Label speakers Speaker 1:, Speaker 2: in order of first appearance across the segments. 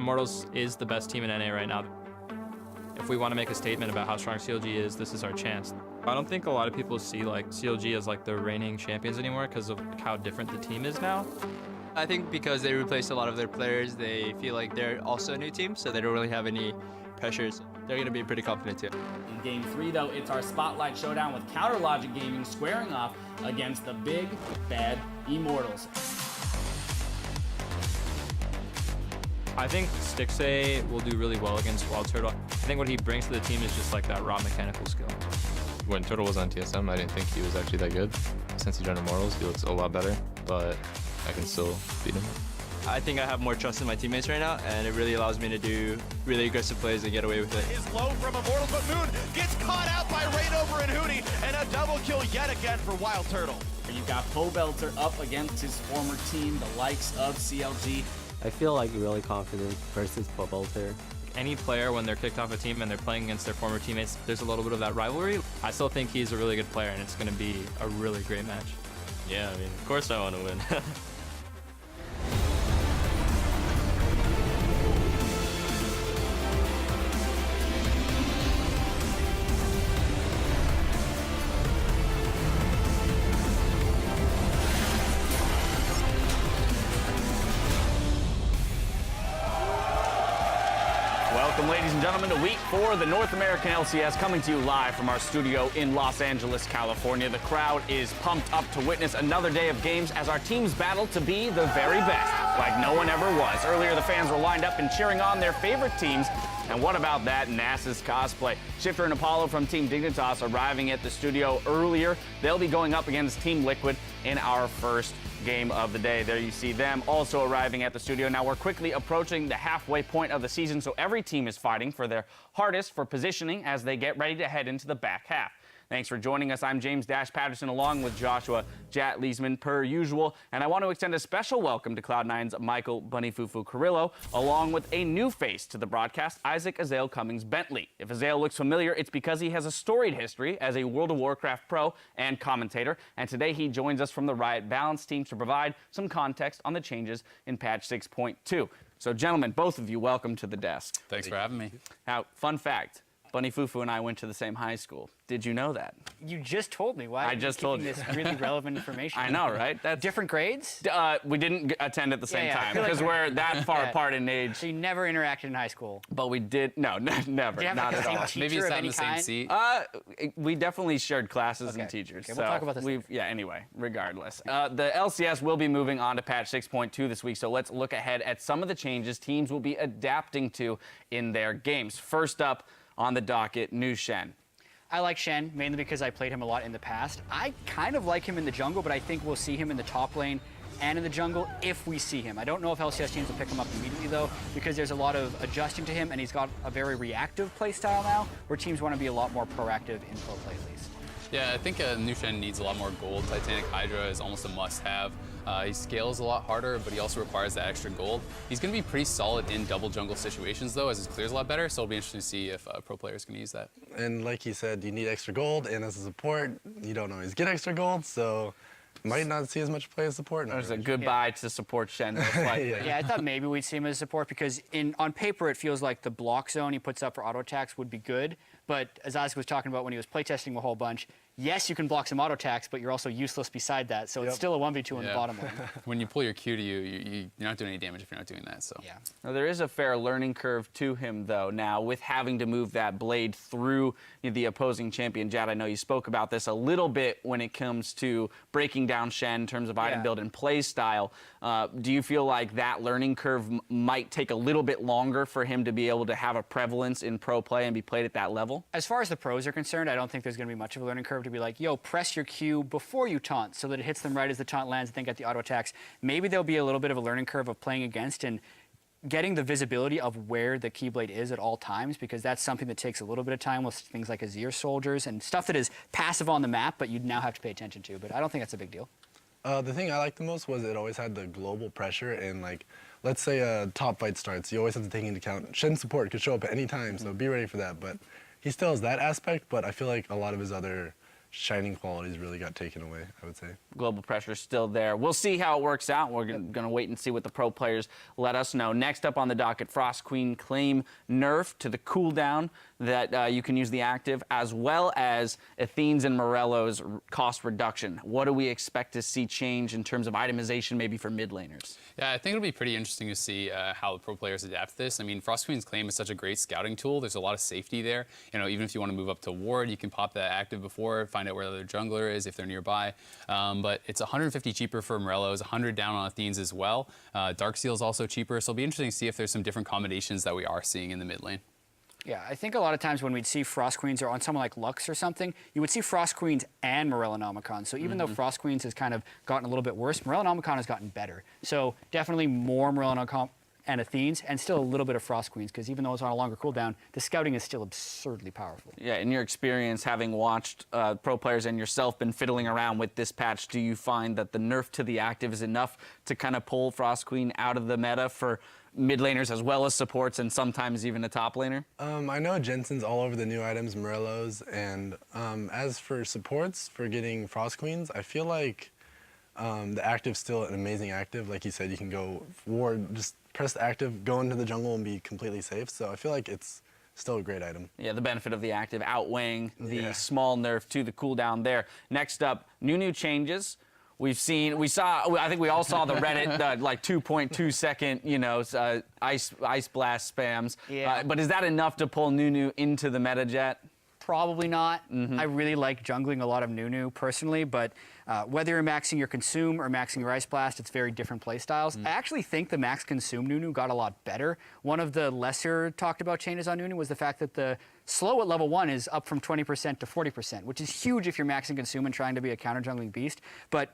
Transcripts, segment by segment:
Speaker 1: Immortals is the best team in NA right now. If we want to make a statement about how strong CLG is, this is our chance. I don't think a lot of people see like CLG as like the reigning champions anymore because of how different the team is now.
Speaker 2: I think because they replaced a lot of their players, they feel like they're also a new team, so they don't really have any pressures. They're going to be pretty confident too.
Speaker 3: In Game 3, though, it's our Spotlight Showdown with Counter Logic Gaming squaring off against the big, bad Immortals.
Speaker 1: I think Stixay will do really well against Wild Turtle. I think what he brings to the team is just like that raw mechanical skill.
Speaker 4: When Turtle was on TSM, I didn't think he was actually that good. Since he joined Immortals, he looks a lot better, but I can still beat him.
Speaker 2: I think I have more trust in my teammates right now, and it really allows me to do really aggressive plays and get away with it.
Speaker 5: Is low from Immortals, but Moon gets caught out by Rainover and Hootie, and a double kill yet again for Wild Turtle.
Speaker 3: You've got Pobelter up against his former team, the likes of CLG.
Speaker 6: I feel like really confident versus Pobelter.
Speaker 1: Any player, when they're kicked off a team and they're playing against their former teammates, there's a little bit of that rivalry. I still think he's a really good player, and it's going to be a really great match.
Speaker 4: Yeah, I mean, of course I want to win.
Speaker 3: Welcome, ladies and gentlemen, to week 4 of the North American LCS, coming to you live from our studio in Los Angeles, California. The crowd is pumped up to witness another day of games as our teams battle to be the very best, like no one ever was. Earlier, the fans were lined up and cheering on their favorite teams. And what about that Nasus cosplay? Shifter and Apollo from Team Dignitas arriving at the studio earlier. They'll be going up against Team Liquid in our first game of the day. There you see them also arriving at the studio. Now we're quickly approaching the halfway point of the season, so every team is fighting for their hardest for positioning as they get ready to head into the back half. Thanks for joining us. I'm James Dash Patterson along with Joshua Jat Leesman per usual. And I want to extend a special welcome to Cloud9's Michael Bunnyfufu Carrillo, along with a new face to the broadcast, Isaac Azael Cummings Bentley. If Azael looks familiar, it's because he has a storied history as a World of Warcraft pro and commentator. And today he joins us from the Riot Balance team to provide some context on the changes in patch 6.2. So gentlemen, both of you, welcome to the desk.
Speaker 4: Thanks for having me.
Speaker 3: Now, fun fact. Bunnyfufu and I went to the same high school. Did you know that?
Speaker 7: You just told me. Why?
Speaker 3: I just told you.
Speaker 7: This really relevant information.
Speaker 3: I know, right? That's
Speaker 7: different grades.
Speaker 3: We didn't attend at the same time
Speaker 7: like
Speaker 3: because we're that far apart in age.
Speaker 7: So you never interacted in high school.
Speaker 3: But we did. No, never.
Speaker 7: Did you have
Speaker 3: not
Speaker 7: like
Speaker 3: at all.
Speaker 7: teacher
Speaker 4: Maybe
Speaker 7: of
Speaker 4: it's not in
Speaker 7: any
Speaker 4: the same
Speaker 7: kind?
Speaker 4: seat.
Speaker 3: We definitely shared classes
Speaker 7: Okay.
Speaker 3: and teachers.
Speaker 7: Okay, we'll talk about this
Speaker 3: Yeah. Anyway, regardless, the LCS will be moving on to patch 6.2 this week. So let's look ahead at some of the changes teams will be adapting to in their games. First up on the docket, New Shen.
Speaker 7: I like Shen, mainly because I played him a lot in the past. I kind of like him in the jungle, but I think we'll see him in the top lane and in the jungle if we see him. I don't know if LCS teams will pick him up immediately, though, because there's a lot of adjusting to him, and he's got a very reactive play style now, where teams want to be a lot more proactive in pro play, at least.
Speaker 4: Yeah, I think New Shen needs a lot more gold. Titanic Hydra is almost a must-have. He scales a lot harder, but he also requires that extra gold. He's going to be pretty solid in double jungle situations, though, as his clear's a lot better, so it'll be interesting to see if pro players can use that.
Speaker 8: And like he said, you need extra gold, and as a support, you don't always get extra gold, so might not see as much play as support.
Speaker 3: There's a goodbye to support Shen, most likely.
Speaker 7: Yeah, I thought maybe we'd see him as support because on paper it feels like the block zone he puts up for auto attacks would be good, but as Isaac was talking about when he was playtesting a whole bunch, yes, you can block some auto attacks, but you're also useless beside that, so it's still a 1v2 in the bottom lane.
Speaker 4: When you pull your Q to you're not doing any damage if you're not doing that. So.
Speaker 7: Yeah.
Speaker 3: Now, there is a fair learning curve to him, though, now, with having to move that blade through the opposing champion. Jad, I know you spoke about this a little bit when it comes to breaking down Shen in terms of item build and play style. Do you feel like that learning curve might take a little bit longer for him to be able to have a prevalence in pro play and be played at that level?
Speaker 7: As far as the pros are concerned, I don't think there's going to be much of a learning curve to be like, yo, press your Q before you taunt so that it hits them right as the taunt lands and then get the auto attacks. Maybe there'll be a little bit of a learning curve of playing against and getting the visibility of where the Keyblade is at all times, because that's something that takes a little bit of time with things like Azir soldiers and stuff that is passive on the map, but you'd now have to pay attention to. But I don't think that's a big deal.
Speaker 8: The thing I liked the most was it always had the global pressure, and like, let's say a top fight starts, you always have to take into account Shen support could show up at any time, so be ready for that. But he still has that aspect, but I feel like a lot of his other shining qualities really got taken away, I would say.
Speaker 3: Global pressure is still there. We'll see how it works out. We're going to wait and see what the pro players let us know. Next up on the docket, Frost Queen claim nerf to the cooldown that you can use the active, as well as Athene's and Morello's cost reduction. What do we expect to see change in terms of itemization maybe for mid laners?
Speaker 4: Yeah, I think it'll be pretty interesting to see how the pro players adapt to this. I mean, Frost Queen's claim is such a great scouting tool. There's a lot of safety there. You know, even if you want to move up to ward, you can pop that active before, find out where the other jungler is if they're nearby. But it's 150 cheaper for Morello's, 100 down on Athene's as well. Darkseal is also cheaper, so it'll be interesting to see if there's some different combinations that we are seeing in the mid lane.
Speaker 7: Yeah, I think a lot of times when we'd see Frost Queens or on someone like Lux or something, you would see Frost Queens and Morellonomicon. So even though Frost Queens has kind of gotten a little bit worse, Morellonomicon has gotten better. So definitely more Morellonomicon and Athenes, and still a little bit of Frost Queens, because even though it's on a longer cooldown, the scouting is still absurdly powerful.
Speaker 3: Yeah, in your experience, having watched pro players and yourself been fiddling around with this patch, do you find that the nerf to the active is enough to kind of pull Frost Queen out of the meta for mid laners as well as supports and sometimes even a top laner?
Speaker 8: I know Jensen's all over the new items, Morello's, and as for supports for getting Frost Queens, I feel like the active's still an amazing active. Like you said, you can go ward, just press the active, go into the jungle and be completely safe. So I feel like it's still a great item.
Speaker 3: Yeah, the benefit of the active outweighing the small nerf to the cooldown there. Next up, new changes. I think we all saw the Reddit like 2.2 second, ice blast spams.
Speaker 7: Yeah.
Speaker 3: But is that enough to pull Nunu into the meta jet?
Speaker 7: Probably not. I really like jungling a lot of Nunu personally, but whether you're maxing your consume or maxing your ice blast, it's very different play styles. I actually think the max consume Nunu got a lot better. One of the lesser talked about changes on Nunu was the fact that the slow at level 1 is up from 20% to 40%, which is huge if you're maxing consume and trying to be a counter jungling beast. But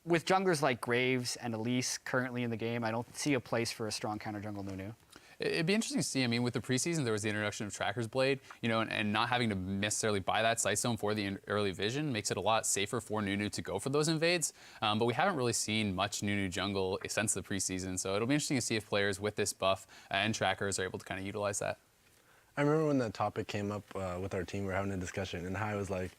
Speaker 7: with junglers like Graves and Elise currently in the game, I don't see a place for a strong counter jungle Nunu.
Speaker 4: It'd be interesting to see. I mean, with the preseason, there was the introduction of Tracker's Blade, and not having to necessarily buy that sight zone for the early vision makes it a lot safer for Nunu to go for those invades. But we haven't really seen much Nunu jungle since the preseason, so it'll be interesting to see if players with this buff and trackers are able to kind of utilize that.
Speaker 8: I remember when the topic came up with our team, we were having a discussion, and Hai was like,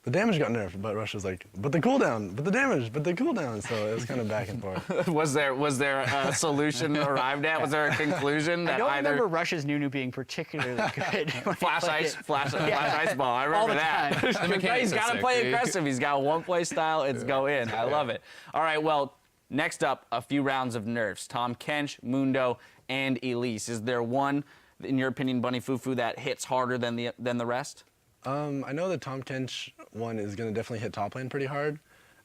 Speaker 8: the damage got nerfed, but Rush was like, but the cooldown, but the damage, but the cooldown. So it was kind of back and forth.
Speaker 3: Was there a solution arrived at? Was there a conclusion that
Speaker 7: I don't
Speaker 3: either
Speaker 7: remember Rush's Nunu being particularly good.
Speaker 3: flash ice ball? I remember that. He's got to play aggressive. He's got one play style. It's go in. I love it. All right. Well, next up, a few rounds of nerfs. Tahm Kench, Mundo, and Elise. Is there one, in your opinion, Bunny Fufu, that hits harder than the rest?
Speaker 8: I know the Tahm Kench one is going to definitely hit top lane pretty hard.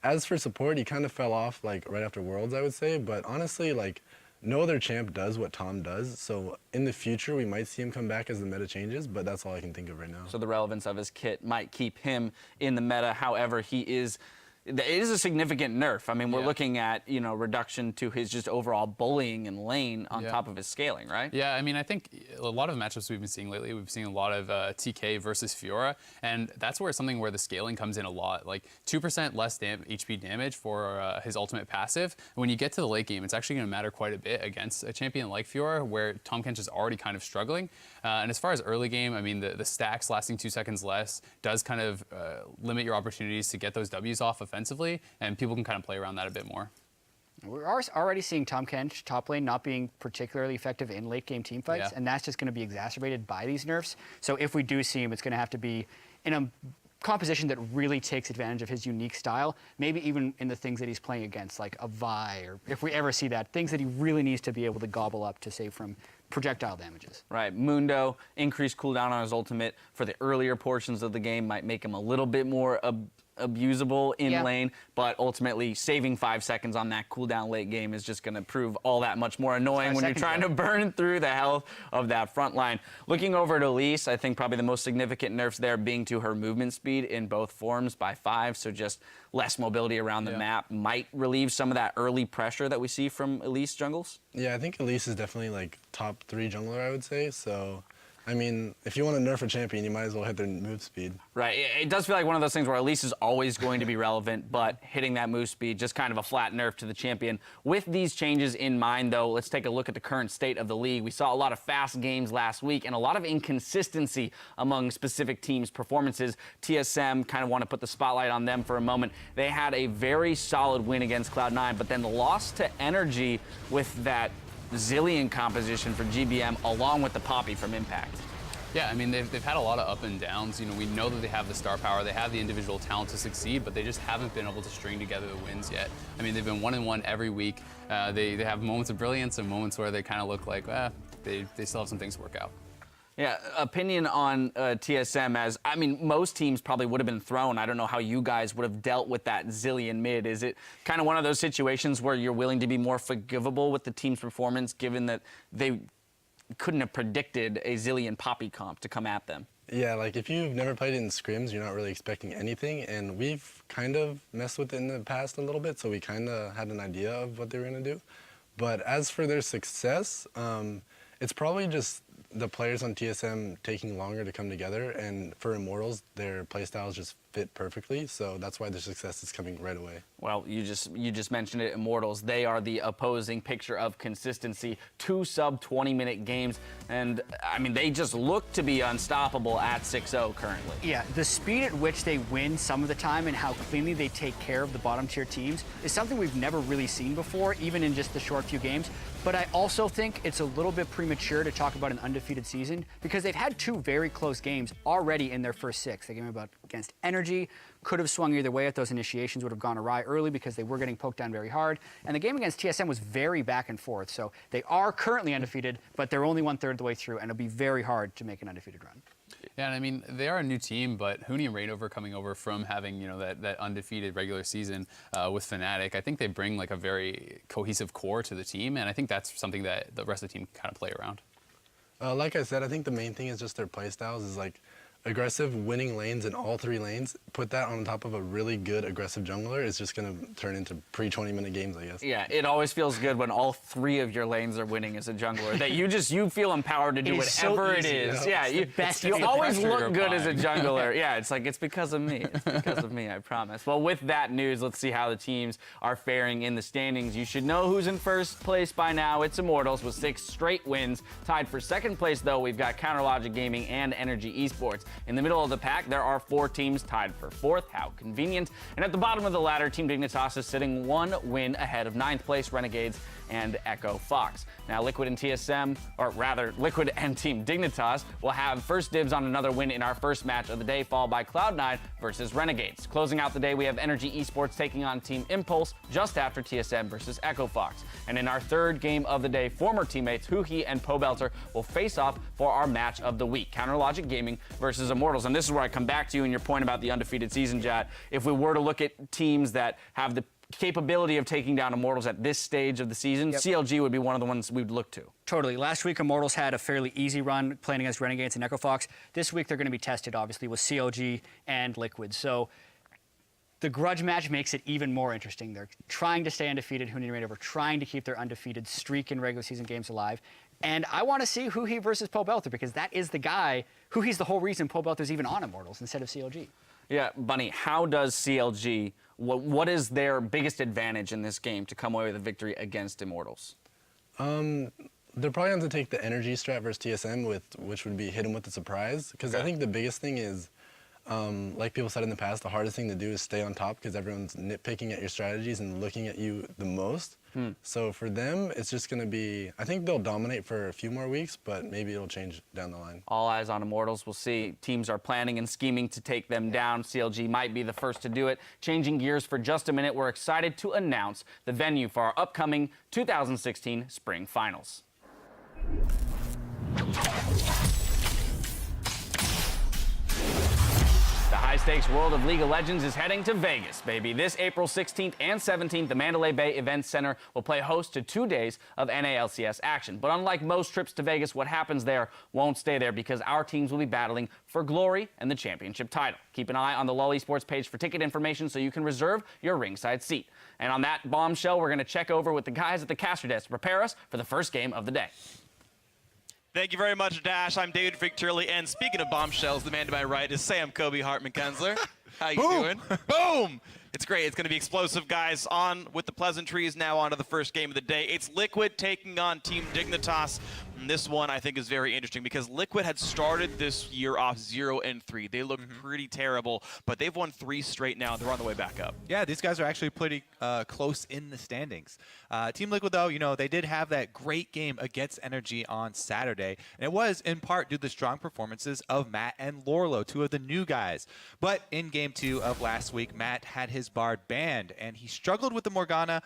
Speaker 8: As for support, he kind of fell off like right after Worlds, I would say. But honestly, like no other champ does what Tahm does. So in the future, we might see him come back as the meta changes, but that's all I can think of right now.
Speaker 3: So the relevance of his kit might keep him in the meta. However, it is a significant nerf. I mean, we're looking at, reduction to his just overall bullying in lane on top of his scaling, right?
Speaker 4: Yeah, I mean, I think a lot of the matchups we've been seeing lately, we've seen a lot of TK versus Fiora, and that's where something where the scaling comes in a lot. Like 2% less HP damage for his ultimate passive. When you get to the late game, it's actually going to matter quite a bit against a champion like Fiora, where Tahm Kench is already kind of struggling. And as far as early game, I mean, the stacks lasting 2 seconds less does kind of limit your opportunities to get those Ws off offensively, and people can kind of play around that a bit more.
Speaker 7: We're already seeing Tahm Kench top lane not being particularly effective in late game team fights, and that's just going to be exacerbated by these nerfs. So if we do see him, it's going to have to be in a composition that really takes advantage of his unique style, maybe even in the things that he's playing against, like a Vi, or if we ever see that, things that he really needs to be able to gobble up to save from projectile damages.
Speaker 3: Right. Mundo, increased cooldown on his ultimate for the earlier portions of the game might make him a little bit more abusable in lane, but ultimately saving 5 seconds on that cooldown late game is just going to prove all that much more annoying when you're trying to burn through the health of that front line. Looking over at Elise, I think probably the most significant nerfs there being to her movement speed in both forms by 5, so just less mobility around the map might relieve some of that early pressure that we see from Elise jungles.
Speaker 8: Yeah, I think Elise is definitely like top 3 jungler, I would say, so I mean, if you want to nerf a champion, you might as well hit their move speed.
Speaker 3: Right. It does feel like one of those things where Elise is always going to be relevant, but hitting that move speed, just kind of a flat nerf to the champion. With these changes in mind, though, let's take a look at the current state of the league. We saw a lot of fast games last week and a lot of inconsistency among specific teams' performances. TSM, kind of want to put the spotlight on them for a moment. They had a very solid win against Cloud9, but then the loss to Energy with that Zillion composition for GBM along with the Poppy from Impact.
Speaker 4: Yeah, I mean, they've had a lot of up and downs. You know, we know that they have the star power, they have the individual talent to succeed, but they just haven't been able to string together the wins yet. I mean, they've been 1-1 every week. They have moments of brilliance and moments where they kind of look like, they still have some things to work out.
Speaker 3: Yeah, opinion on TSM as, I mean, most teams probably would have been thrown. I don't know how you guys would have dealt with that Zillion mid. Is it kind of one of those situations where you're willing to be more forgivable with the team's performance given that they couldn't have predicted a Zillion Poppy comp to come at them?
Speaker 8: Yeah, like if you've never played in scrims, you're not really expecting anything, and we've kind of messed with it in the past a little bit, so we kind of had an idea of what they were going to do. But as for their success, it's probably just the players on TSM taking longer to come together, and for Immortals, their playstyles just fit perfectly, so that's why their success is coming right away.
Speaker 3: Well, you just mentioned it, Immortals. They are the opposing picture of consistency. 2 sub-20-minute games, and I mean, they just look to be unstoppable at 6-0 currently.
Speaker 7: Yeah, the speed at which they win some of the time and how cleanly they take care of the bottom tier teams is something we've never really seen before, even in just the short few games. But I also think it's a little bit premature to talk about an undefeated season because they've had 2 very close games already in their first 6. They came about against Energy, could have swung either way if those initiations would have gone awry early because they were getting poked down very hard. And the game against TSM was very back and forth. So they are currently undefeated, but they're only 1/3 of the way through, and it'll be very hard to make an undefeated run.
Speaker 4: Yeah, and I mean, they are a new team, but Huni and Rainover coming over from having, you know, that undefeated regular season with Fnatic, I think they bring like a very cohesive core to the team, and I think that's something that the rest of the team kind of play around.
Speaker 8: Like I said, I think the main thing is just their playstyles is like aggressive winning lanes in all 3 lanes. Put that on top of a really good aggressive jungler, it's just going to turn into pre-20-minute games, I guess.
Speaker 3: Yeah, it always feels good when all 3 of your lanes are winning as a jungler. That you feel empowered to do whatever it is. Yeah, you always look good as a jungler. Yeah, it's like, it's because of me. It's because of me, I promise. Well, with that news, let's see how the teams are faring in the standings. You should know who's in first place by now. It's Immortals with 6 straight wins. Tied for second place, though, we've got Counterlogic Gaming and Energy Esports. In the middle of the pack, there are 4 teams tied for 4th. How convenient. And at the bottom of the ladder, Team Dignitas is sitting 1 win ahead of 9th place Renegades and Echo Fox. Now, Liquid and TSM, or rather, Liquid and Team Dignitas will have first dibs on another win in our first match of the day, followed by Cloud9 versus Renegades. Closing out the day, we have Energy Esports taking on Team Impulse just after TSM versus Echo Fox. And in our third game of the day, former teammates Huhi and Pobelter will face off for our match of the week, Counterlogic Gaming versus Immortals. And this is where I come back to you and your point about the undefeated season, Jad. If we were to look at teams that have the capability of taking down Immortals at this stage of the season, CLG would be one of the ones we'd look to.
Speaker 7: Totally. Last week, Immortals had a fairly easy run playing against Renegades and Echo Fox. This week, they're going to be tested, obviously, with CLG and Liquid. So the grudge match makes it even more interesting. They're trying to stay undefeated. Huni and Rainover trying to keep their undefeated streak in regular season games alive. And I want to see Huhi versus Pobelter because that is the guy. Huhi's the whole reason Pobelter's even on Immortals instead of CLG.
Speaker 3: Yeah, Bunny, how does CLG, what is their biggest advantage in this game to come away with a victory against Immortals?
Speaker 8: They're probably going to take the energy strat versus TSM, which would be hit him with the surprise. Because I think the biggest thing is, like people said in the past, the hardest thing to do is stay on top because everyone's nitpicking at your strategies and looking at you the most. So for them, it's just going to be, I think they'll dominate for a few more weeks, but maybe it'll change down the line.
Speaker 3: All eyes on Immortals. We'll see. Teams are planning and scheming to take them down. CLG might be the first to do it. Changing gears for just a minute, we're excited to announce the venue for our upcoming 2016 Spring Finals. The high-stakes world of League of Legends is heading to Vegas, baby. This April 16th and 17th, the Mandalay Bay Event Center will play host to 2 days of NALCS action. But unlike most trips to Vegas, what happens there won't stay there because our teams will be battling for glory and the championship title. Keep an eye on the LOL Esports page for ticket information so you can reserve your ringside seat. And on that bombshell, we're going to check over with the guys at the caster desk to prepare us for the first game of the day.
Speaker 5: Thank you very much, Dash. I'm David Victurley, and speaking of bombshells, the man to my right is Sam Kobe Hartman-Kensler. How you doing? Boom! It's great. It's going to be explosive, guys. On with the pleasantries. Now on to the first game of the day. It's Liquid taking on Team Dignitas. And this one I think is very interesting because Liquid had started this year off 0-3. They looked pretty terrible, but they've won 3 straight now. They're on the way back up.
Speaker 9: Yeah, these guys are actually pretty close in the standings. Team Liquid, though, you know, they did have that great game against Energy on Saturday, and it was in part due to the strong performances of Matt and Lorlo, 2 of the new guys. But in Game 2 of last week, Matt had his Bard banned, and he struggled with the Morgana.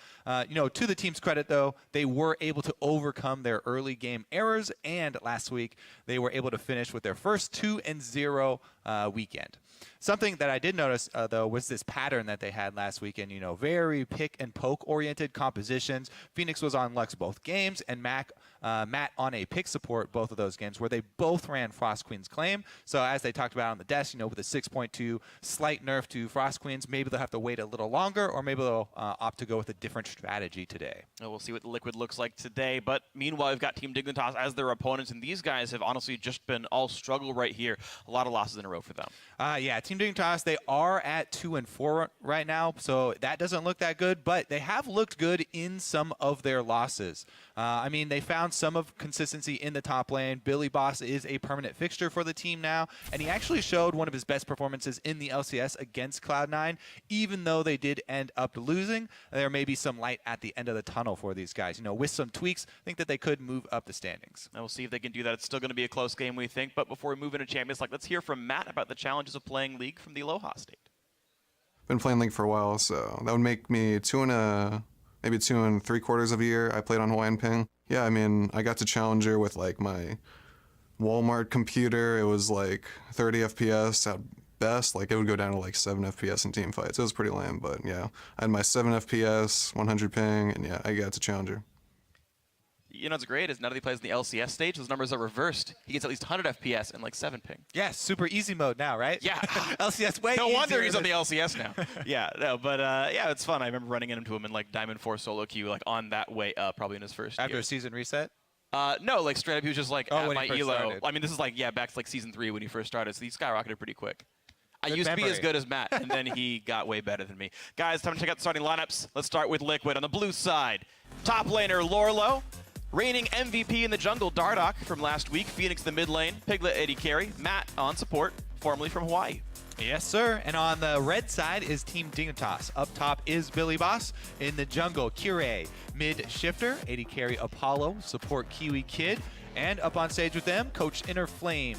Speaker 9: You know, to the team's credit, though, they were able to overcome their early game errors, and last week they were able to finish with their first 2-0 weekend. Something that I did notice, though, was this pattern that they had last weekend. You know, very pick and poke oriented compositions. Phoenix was on Lux both games, and Matt on a pick support both of those games, where they both ran Frost Queen's claim. So as they talked about on the desk, you know, with a 6.2 slight nerf to Frost Queens, maybe they'll have to wait a little longer, or maybe they'll opt to go with a different strategy today.
Speaker 5: Well, we'll see what the Liquid looks like today. But meanwhile, we've got Team Dignitas as their opponents, and these guys have honestly just been all struggle right here. A lot of losses in a row for them.
Speaker 9: Yeah, Team Dignitas, they are at 2-4 right now, so that doesn't look that good, but they have looked good in some of their losses. I mean, they found some of consistency in the top lane. Billy Boss is a permanent fixture for the team now, and he actually showed one of his best performances in the LCS against Cloud9. Even though they did end up losing, there may be some light at the end of the tunnel for these guys. You know, with some tweaks, I think that they could move up the standings.
Speaker 5: And we'll see if they can do that. It's still going to be a close game, we think. But before we move into Champions League, let's hear from Matt about the challenges of playing League from the Aloha state.
Speaker 10: Been playing League for a while, so that would make me maybe 2 3/4 of a year. I played on Hawaiian Ping. Yeah, I mean, I got to Challenger with like my Walmart computer. It was like 30 FPS at best. Like it would go down to like 7 FPS in team fights. It was pretty lame, but yeah. I had my 7 FPS, 100 ping, and yeah, I got to Challenger.
Speaker 5: You know what's great is now that he plays in the LCS stage, those numbers are reversed. He gets at least 100 FPS and like 7 ping.
Speaker 9: Yeah, super easy mode now, right?
Speaker 5: Yeah.
Speaker 9: LCS way
Speaker 5: No wonder
Speaker 9: easier
Speaker 5: he's on the LCS now. Yeah, no, but yeah, it's fun. I remember running into him in like Diamond 4 solo queue, like on that way up, probably in his first
Speaker 9: After
Speaker 5: year.
Speaker 9: a season reset?
Speaker 5: No, like straight up, he was just like at
Speaker 9: when
Speaker 5: my
Speaker 9: he first
Speaker 5: elo.
Speaker 9: started.
Speaker 5: I mean, this is like, yeah, back to like season 3 when he first started, so he skyrocketed pretty quick. I
Speaker 9: Good
Speaker 5: used to be as
Speaker 9: memory.
Speaker 5: good as Matt, and then he got way better than me. Guys, time to check out the starting lineups. Let's start with Liquid on the blue side. Top laner, Lorlo. Reigning MVP in the jungle, Dardoch from last week. Phoenix the mid lane. Piglet, AD carry. Matt on support, formerly from Hawaii.
Speaker 9: Yes, sir. And on the red side is Team Dignitas. Up top is Billy Boss. In the jungle, Kire. Mid shifter, AD carry Apollo. Support Kiwi Kid. And up on stage with them, Coach Inner Flame.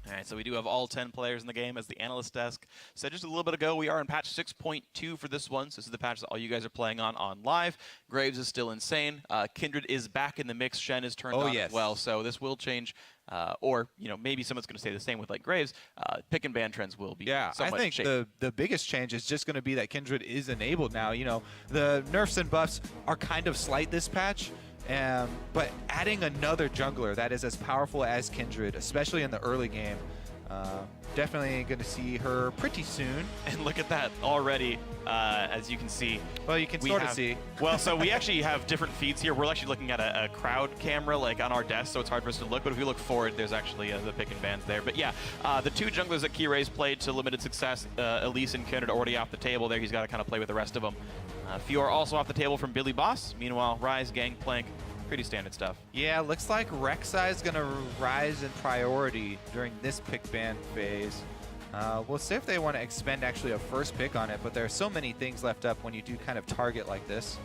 Speaker 5: All right, so we do have all 10 players in the game, as the analyst desk said just a little bit ago. We are in patch 6.2 for this one, so this is the patch that all you guys are playing on live. Graves is still insane. Kindred is back in the mix. Shen is turned on as well, so this will change. Or, you know, maybe someone's going to stay the same with like Graves. Pick and ban trends will be
Speaker 9: I
Speaker 5: somewhat
Speaker 9: think
Speaker 5: shaky.
Speaker 9: the biggest change is just going to be that Kindred is enabled now. You know, the nerfs and buffs are kind of slight this patch. But adding another jungler that is as powerful as Kindred, especially in the early game, definitely going to see her pretty soon.
Speaker 5: And look at that already, as you can see.
Speaker 9: Well, you can sort of see.
Speaker 5: Well, so we actually have different feeds here. We're actually looking at a crowd camera like on our desk, so it's hard for us to look. But if we look forward, there's actually the pick and bans there. But yeah, the 2 junglers that Kire's played to limited success, Elise and Kindred already off the table there. He's got to kind of play with the rest of them. Fior also off the table from Billy Boss. Meanwhile, Rise, Gangplank, pretty standard stuff.
Speaker 9: Yeah, looks like Rek'Sai is going to rise in priority during this pick ban phase. We'll see if they want to expend actually a first pick on it, but there are so many things left up when you do kind of target like this.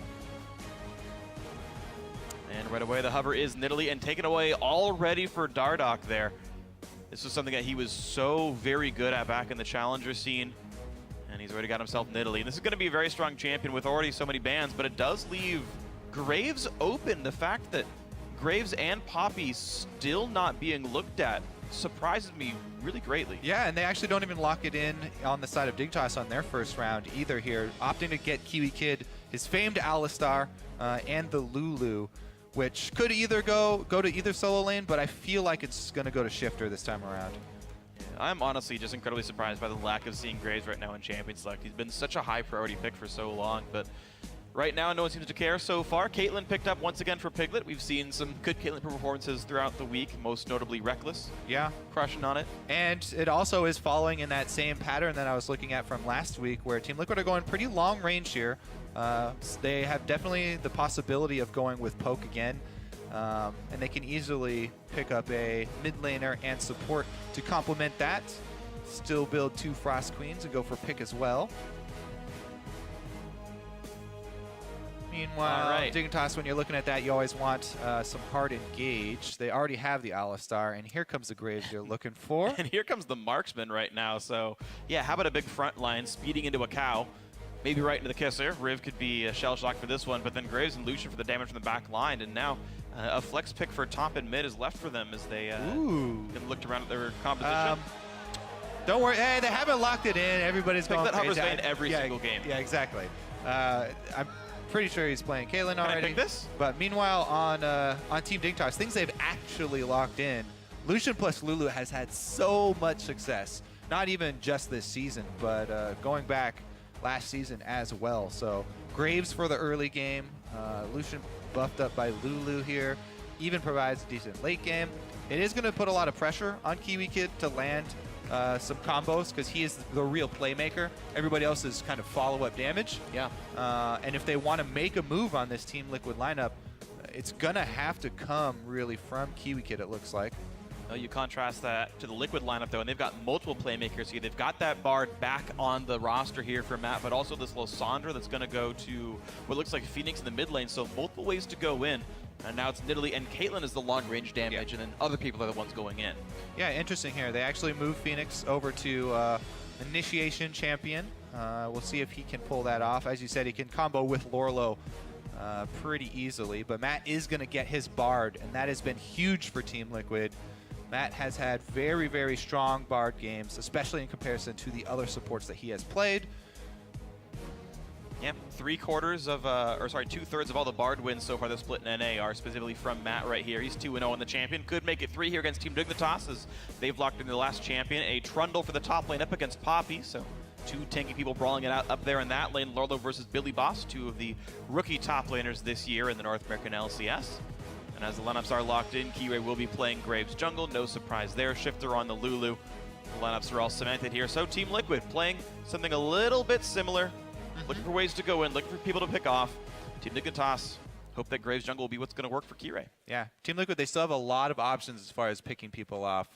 Speaker 5: And right away, the hover is Nidalee and taken away already for Dardoch there. This was something that he was so very good at back in the challenger scene. And he's already got himself Nidalee. And this is going to be a very strong champion with already so many bans, but it does leave Graves open. The fact that Graves and Poppy still not being looked at surprises me really greatly.
Speaker 9: Yeah, and they actually don't even lock it in on the side of Dignitas on their first round either here, opting to get Kiwi Kid, his famed Alistar, and the Lulu, which could either go to either solo lane, but I feel like it's going to go to Shifter this time around.
Speaker 5: I'm honestly just incredibly surprised by the lack of seeing Graves right now in Champions Select. He's been such a high priority pick for so long, but Right now, no one seems to care so far. Caitlyn picked up once again for Piglet. We've seen some good Caitlyn performances throughout the week, most notably Reckless.
Speaker 9: Yeah.
Speaker 5: Crushing on it.
Speaker 9: And it also is following in that same pattern that I was looking at from last week, where Team Liquid are going pretty long range here. They have definitely the possibility of going with poke again. And they can easily pick up a mid laner and support to complement that. Still build 2 Frost Queens and go for pick as well. Meanwhile, Dignitas, when you're looking at that, you always want some hard engage. They already have the Alistar, and here comes the Graves you're looking for.
Speaker 5: And here comes the Marksman right now. So, yeah, how about a big front line speeding into a cow? Maybe right into the kisser. Riv could be a shell shock for this one, but then Graves and Lucian for the damage from the back line. And now a flex pick for top and mid is left for them as they can look around at their composition.
Speaker 9: Don't worry. Hey, they haven't locked it in. Everybody's going
Speaker 5: that
Speaker 9: crazy.
Speaker 5: hovers in every single game.
Speaker 9: Yeah, exactly. I'm pretty sure he's playing Caitlyn already.
Speaker 5: Can I pick this?
Speaker 9: But meanwhile, on Team Dignitas, things they've actually locked in. Lucian plus Lulu has had so much success. Not even just this season, but going back last season as well. So Graves for the early game. Lucian buffed up by Lulu here. Even provides a decent late game. It is going to put a lot of pressure on Kiwi Kid to land some combos because he is the real playmaker. Everybody else is kind of follow-up damage.
Speaker 5: Yeah.
Speaker 9: And if they want to make a move on this Team Liquid lineup, it's going to have to come really from Kiwi Kid, it looks like.
Speaker 5: You contrast that to the Liquid lineup, though, and they've got multiple playmakers here. They've got that Bard back on the roster here for Matt, but also this Lysandra that's going to go to what looks like Phoenix in the mid lane, so multiple ways to go in. And now it's Nidalee, and Caitlyn is the long-range damage, and then other people are the ones going in.
Speaker 9: Yeah, interesting here. They actually moved Phoenix over to Initiation Champion. We'll see if he can pull that off. As you said, he can combo with Lorlo pretty easily, but Matt is going to get his Bard, and that has been huge for Team Liquid. Matt has had very, very strong Bard games, especially in comparison to the other supports that he has played.
Speaker 5: Yeah, 2/3 of all the Bard wins so far this split in NA are specifically from Matt right here. He's 2-0 in the champion. Could make it 3 here against Team Dignitas as they've locked in the last champion. A Trundle for the top lane up against Poppy, so 2 tanky people brawling it out up there in that lane. Lorlo versus Billy Boss, 2 of the rookie top laners this year in the North American LCS. And as the lineups are locked in, Kirei will be playing Graves jungle. No surprise there. Shifter on the Lulu. The lineups are all cemented here. So Team Liquid playing something a little bit similar. Looking for ways to go in, looking for people to pick off. Team Dignitas hope that Graves jungle will be what's going to work for Kirei.
Speaker 9: Yeah, Team Liquid, they still have a lot of options as far as picking people off,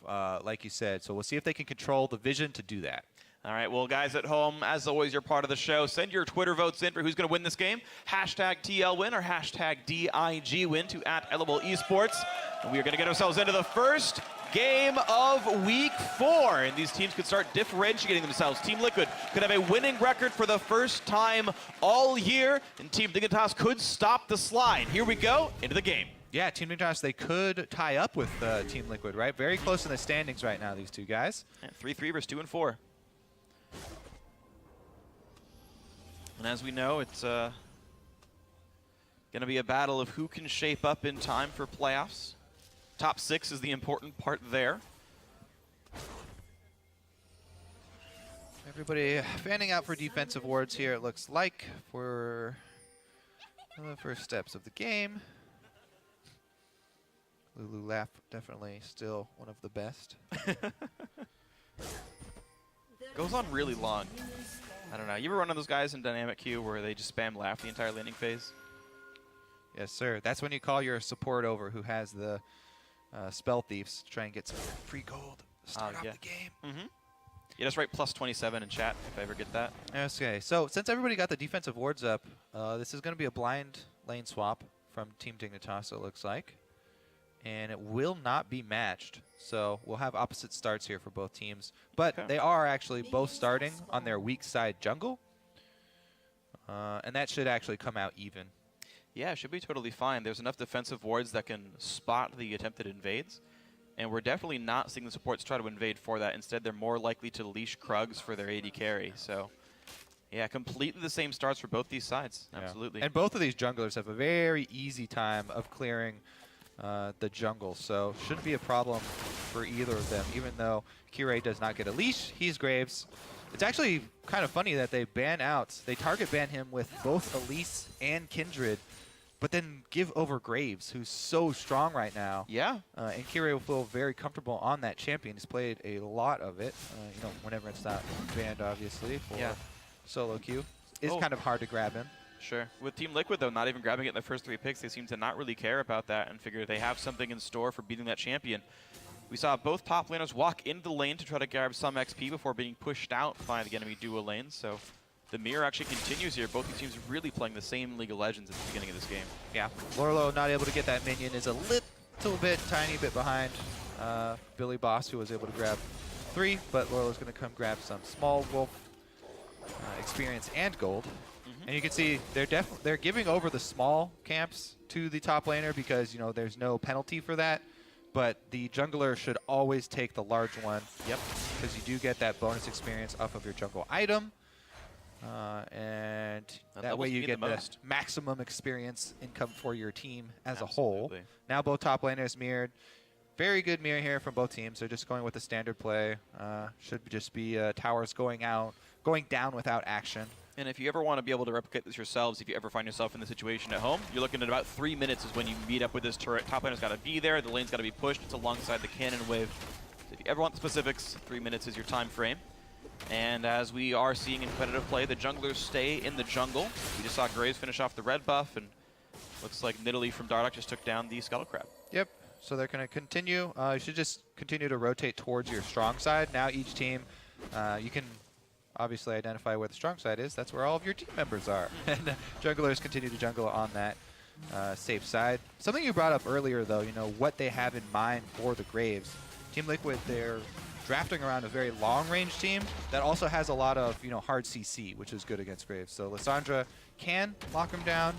Speaker 9: like you said. So we'll see if they can control the vision to do that.
Speaker 5: All right, well, guys at home, as always, you're part of the show. Send your Twitter votes in for who's going to win this game. Hashtag TLWin or hashtag DIGWin to @LOL Esports. And we are going to get ourselves into the first game of week 4. And these teams could start differentiating themselves. Team Liquid could have a winning record for the first time all year. And Team Dignitas could stop the slide. Here we go into the game.
Speaker 9: Yeah, Team Dignitas, they could tie up with Team Liquid, right? Very close in the standings right now, these two guys.
Speaker 5: 3-3 versus 2-4. And as we know, it's going to be a battle of who can shape up in time for playoffs. Top 6 is the important part there.
Speaker 9: Everybody fanning out for defensive wards here, it looks like, for the first steps of the game. Lulu Laugh, definitely still one of the best.
Speaker 5: Goes on really long. I don't know. You ever run on those guys in dynamic queue where they just spam laugh the entire laning phase?
Speaker 9: Yes, sir. That's when you call your support over who has the spell thieves to try and get some free gold to start off the game.
Speaker 5: Yeah, just write +27 in chat if I ever get that.
Speaker 9: Okay, so since everybody got the defensive wards up, this is going to be a blind lane swap from Team Dignitas, it looks like. And it will not be matched. So we'll have opposite starts here for both teams. But they are actually both starting on their weak side jungle. And that should actually come out even.
Speaker 5: Yeah, it should be totally fine. There's enough defensive wards that can spot the attempted invades. And we're definitely not seeing the supports try to invade for that. Instead, they're more likely to leash Krugs for their AD carry. So, yeah, completely the same starts for both these sides.
Speaker 9: Yeah.
Speaker 5: Absolutely.
Speaker 9: And both of these junglers have a very easy time of clearing the jungle, so shouldn't be a problem for either of them, even though Kirei does not get a leash. He's Graves. It's actually kind of funny that they target ban him with both Elise and Kindred, but then give over Graves, who's so strong right now.
Speaker 5: Yeah.
Speaker 9: And Kyrie will feel very comfortable on that champion. He's played a lot of it, whenever it's not banned, obviously, for solo queue. It's kind of hard to grab him.
Speaker 5: Sure. With Team Liquid, though, not even grabbing it in the first 3 picks, they seem to not really care about that and figure they have something in store for beating that champion. We saw both top laners walk into the lane to try to grab some XP before being pushed out by the enemy duo lane, so the mirror actually continues here. Both these teams really playing the same League of Legends at the beginning of this game.
Speaker 9: Yeah. Lorlo not able to get that minion, is a little bit, tiny bit behind Billy Boss, who was able to grab 3, but Lorlo's going to come grab some small wolf experience and gold. And you can see they're giving over the small camps to the top laner because, there's no penalty for that. But the jungler should always take the large one. Yep. Because you do get that bonus experience off of your jungle item. And that way you get the maximum experience income for your team as a whole. Now both top laners mirrored. Very good mirror here from both teams. They're just going with the standard play. Should just be towers going down without action.
Speaker 5: And if you ever want to be able to replicate this yourselves, if you ever find yourself in the situation at home, you're looking at about 3 minutes is when you meet up with this turret. Top laner's got to be there. The lane's got to be pushed. It's alongside the cannon wave. So if you ever want the specifics, 3 minutes is your time frame. And as we are seeing in competitive play, the junglers stay in the jungle. We just saw Graves finish off the red buff, and looks like Nidalee from Dardoch just took down the Scuttle Crab.
Speaker 9: Yep. So they're going to continue. You should just continue to rotate towards your strong side. Now each team, you can obviously identify where the strong side is. That's where all of your team members are. And junglers continue to jungle on that safe side. Something you brought up earlier, though, what they have in mind for the Graves. Team Liquid, they're drafting around a very long-range team that also has a lot of, hard CC, which is good against Graves. So Lissandra can lock him down.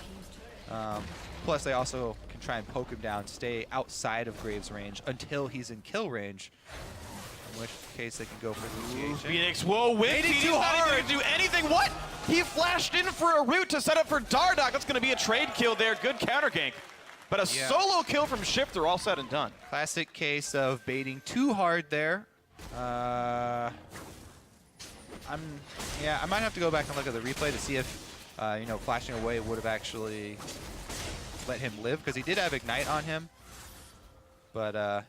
Speaker 9: Plus, they also can try and poke him down, stay outside of Graves' range until he's in kill range. In which case they can go for the CH.
Speaker 5: Phoenix, whoa, Wick, he's
Speaker 9: too hard.
Speaker 5: not even gonna do anything. What? He flashed in for a root to set up for Dardoch. That's gonna be a trade kill there. Good counter gank. But a solo kill from Shifter, all said and done.
Speaker 9: Classic case of baiting too hard there. I might have to go back and look at the replay to see if, flashing away would have actually let him live, because he did have Ignite on him. But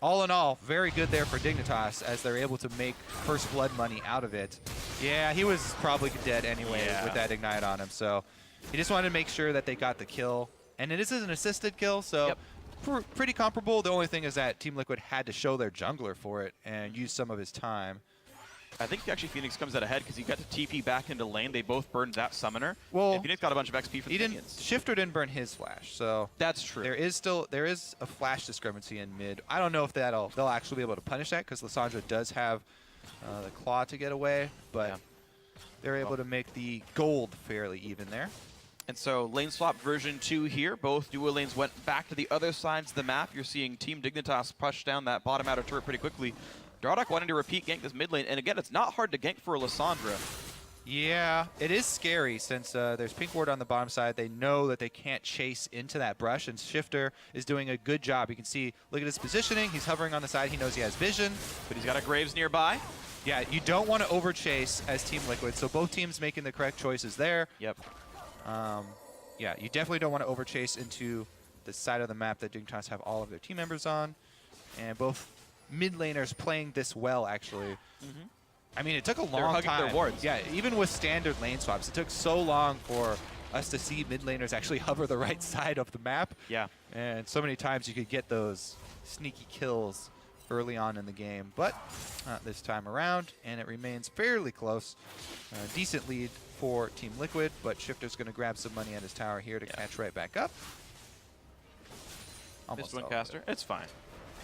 Speaker 9: all in all, very good there for Dignitas as they're able to make first blood money out of it. Yeah, he was probably dead anyway with that Ignite on him, so he just wanted to make sure that they got the kill. And it is an assisted kill, so pretty comparable. The only thing is that Team Liquid had to show their jungler for it and use some of his time.
Speaker 5: I think actually Phoenix comes out ahead because he got to TP back into lane. They both burned that summoner.
Speaker 9: Well,
Speaker 5: and Phoenix got a bunch of XP for the minions.
Speaker 9: Shifter didn't burn his flash, so
Speaker 5: that's true.
Speaker 9: There is a flash discrepancy in mid. I don't know if they'll actually be able to punish that, because Lissandra does have the claw to get away, but they're able to make the gold fairly even there.
Speaker 5: And so lane swap version 2 here. Both duo lanes went back to the other sides of the map. You're seeing Team Dignitas push down that bottom outer turret pretty quickly. Dardoch wanting to repeat gank this mid lane. And again, it's not hard to gank for Lissandra.
Speaker 9: Yeah, it is scary since there's pink ward on the bottom side. They know that they can't chase into that brush, and Shifter is doing a good job. You can see, look at his positioning. He's hovering on the side. He knows he has vision.
Speaker 5: But he's got a Graves nearby.
Speaker 9: Yeah, you don't want to overchase as Team Liquid, so both teams making the correct choices there.
Speaker 5: Yep.
Speaker 9: Yeah, you definitely don't want to overchase into the side of the map that Dignitas have all of their team members on. And both mid laners playing this well, actually. I mean, it took a long time.
Speaker 5: Their wards.
Speaker 9: Yeah, even with standard lane swaps, it took so long for us to see mid laners actually hover the right side of the map.
Speaker 5: Yeah.
Speaker 9: And so many times you could get those sneaky kills early on in the game, but not this time around, and it remains fairly close. Decent lead for Team Liquid, but Shifter's going to grab some money at his tower here to catch right back up.
Speaker 5: Missed one caster. It's fine.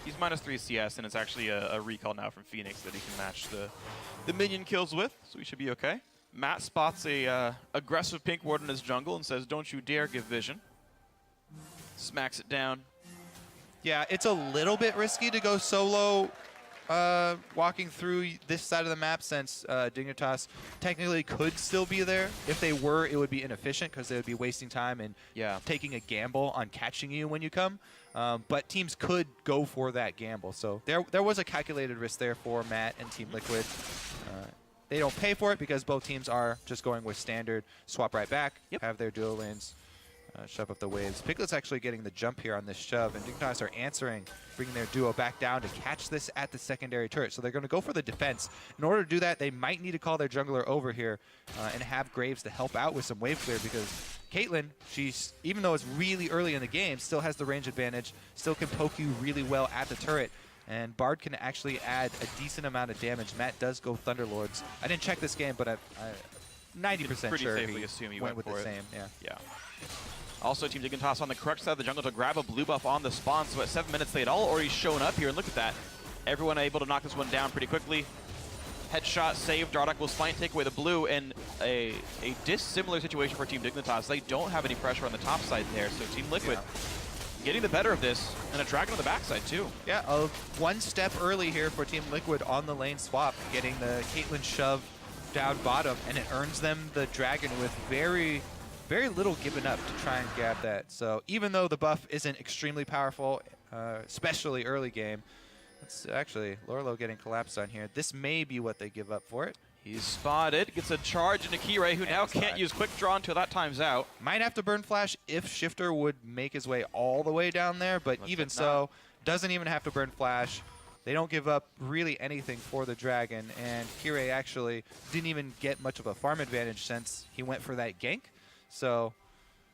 Speaker 5: He's -3 CS, and it's actually a recall now from Phoenix that he can match the minion kills with, so he should be okay. Matt spots a aggressive pink ward in his jungle and says, "Don't you dare give vision." Smacks it down.
Speaker 9: Yeah, it's a little bit risky to go solo walking through this side of the map, since Dignitas technically could still be there. If they were, it would be inefficient because they would be wasting time and taking a gamble on catching you when you come. But teams could go for that gamble. So there was a calculated risk there for Matt and Team Liquid. they don't pay for it because both teams are just going with standard swap right back, have their duo lanes, shove up the waves. Piglet's actually getting the jump here on this shove, and Dignitas are answering, bringing their duo back down to catch this at the secondary turret. So they're going to go for the defense. In order to do that, they might need to call their jungler over here and have Graves to help out with some wave clear, because Caitlyn, she's, even though it's really early in the game, still has the range advantage, still can poke you really well at the turret. And Bard can actually add a decent amount of damage. Matt does go Thunderlords. I didn't check this game, but I'm 90% sure
Speaker 5: safely
Speaker 9: he
Speaker 5: assume he
Speaker 9: went with
Speaker 5: for
Speaker 9: the
Speaker 5: it.
Speaker 9: same.
Speaker 5: Yeah. Also, Team Dignitas on the correct side of the jungle to grab a blue buff on the spawn. So at 7 minutes, they had all already shown up here. And look at that. Everyone able to knock this one down pretty quickly. Headshot saved. Dardoch will spine take away the blue. And a dissimilar situation for Team Dignitas. They don't have any pressure on the top side there. So Team Liquid getting the better of this. And a dragon on the backside, too.
Speaker 9: Yeah, one step early here for Team Liquid on the lane swap, getting the Caitlyn shove down bottom. And it earns them the dragon with very little given up to try and grab that. So even though the buff isn't extremely powerful, especially early game, it's actually Lorlo getting collapsed on here. This may be what they give up for it.
Speaker 5: He's spotted, gets a charge into Kirei, who now can't use quick draw until that time's out.
Speaker 9: Might have to burn flash if Shifter would make his way all the way down there, but even so, doesn't even have to burn flash. They don't give up really anything for the dragon, and Kirei actually didn't even get much of a farm advantage since he went for that gank. So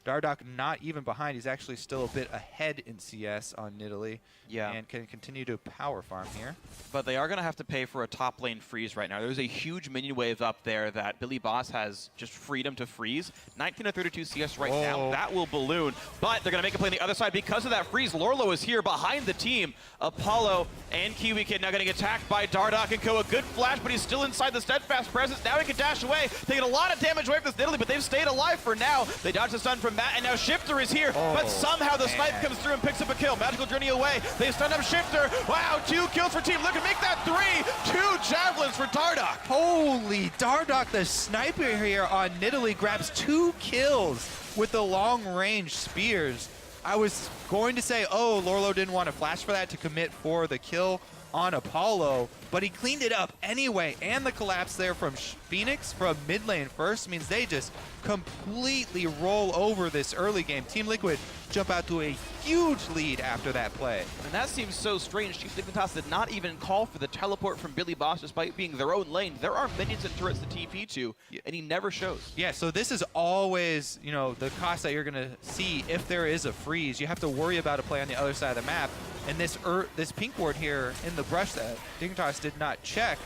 Speaker 9: Dardoch not even behind. He's actually still a bit ahead in CS on Nidalee.
Speaker 5: Yeah.
Speaker 9: And can continue to power farm here.
Speaker 5: But they are going to have to pay for a top lane freeze right now. There's a huge minion wave up there that Billy Boss has just freedom to freeze. 19 to 32 CS right now. That will balloon. But they're going to make a play on the other side because of that freeze. Lorlo is here behind the team. Apollo and Kiwi Kid now getting attacked by Dardoch and Co. A good flash, but he's still inside the steadfast presence. Now he can dash away. They get a lot of damage away from this Nidalee, but they've stayed alive for now. They dodge the stun from Matt, and now Shifter is here. But somehow the snipe comes through and picks up a kill. Magical Journey away. They stun up Shifter. Wow, 2 kills for Team Liquid. Make that 3. 2 javelins for Dardoch.
Speaker 9: Holy, Dardoch, the sniper here on Nidalee, grabs 2 kills with the long-range spears. I was going to say, oh, Lorlo didn't want to flash for that to commit for the kill on Apollo, but he cleaned it up anyway. And the collapse there from Phoenix from mid lane first means they just completely roll over this early game. Team Liquid jump out to a huge lead after that play.
Speaker 5: And that seems so strange. Team Dignitas did not even call for the teleport from Billy Boss despite being their own lane. There are minions and turrets to TP to, and he never shows.
Speaker 9: Yeah, so this is always, you know, the cost that you're going to see if there is a freeze. You have to worry about a play on the other side of the map. And this pink ward here in the brush that Dignitas did not check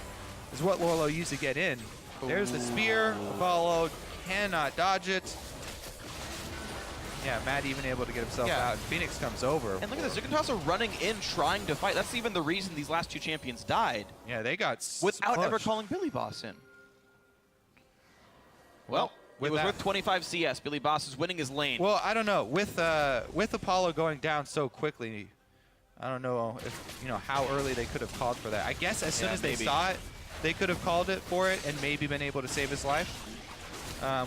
Speaker 9: is what Lorlo used to get in. There's the spear. Apollo cannot dodge it. Yeah, Matt even able to get himself out. And Phoenix comes over.
Speaker 5: And look at this, Dignitas are running in, trying to fight. That's even the reason these last 2 champions died.
Speaker 9: Yeah, they got
Speaker 5: without
Speaker 9: pushed.
Speaker 5: ever calling Billy Boss in. Well, it was worth 25 CS. Billy Boss is winning his lane.
Speaker 9: Well, I don't know. With Apollo going down so quickly, I don't know if, you know, how early they could have called for that. I guess as soon as they saw it, they could have called it for it and maybe been able to save his life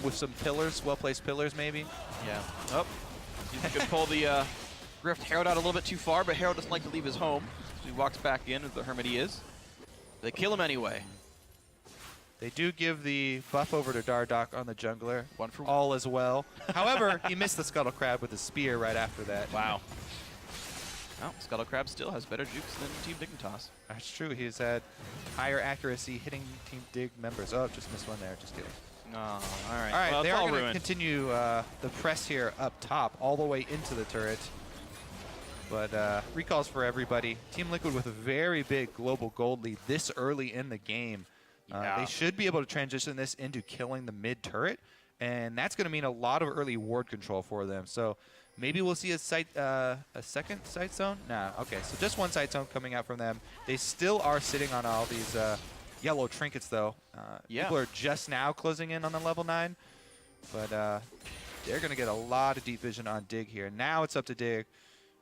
Speaker 9: with some pillars, well-placed pillars maybe.
Speaker 5: Yeah. Oh, he could pull the Rift Herald out a little bit too far, but Herald doesn't like to leave his home. So he walks back in as the hermit he is. They kill him anyway.
Speaker 9: They do give the buff over to Dardoch on the jungler.
Speaker 5: 1 for 1.
Speaker 9: All as well. However, he missed the Scuttle Crab with the spear right after that.
Speaker 5: Wow. Well, Scuttle Crab still has better jukes than Team Dignitas.
Speaker 9: That's true. He's had higher accuracy hitting Team Dig members. Oh, just missed one there. Just kidding.
Speaker 5: Oh, all right.
Speaker 9: All right,
Speaker 5: well,
Speaker 9: they are going to
Speaker 5: ruined.
Speaker 9: continue the press here up top, all the way into the turret. But recalls for everybody. Team Liquid with a very big global gold lead this early in the game. They should be able to transition this into killing the mid turret, and that's going to mean a lot of early ward control for them. So maybe we'll see a second site zone. Nah, okay, so just one site zone coming out from them. They still are sitting on all these yellow trinkets, though. People are just now closing in on the level 9, but they're going to get a lot of deep vision on Dig here. Now it's up to Dig.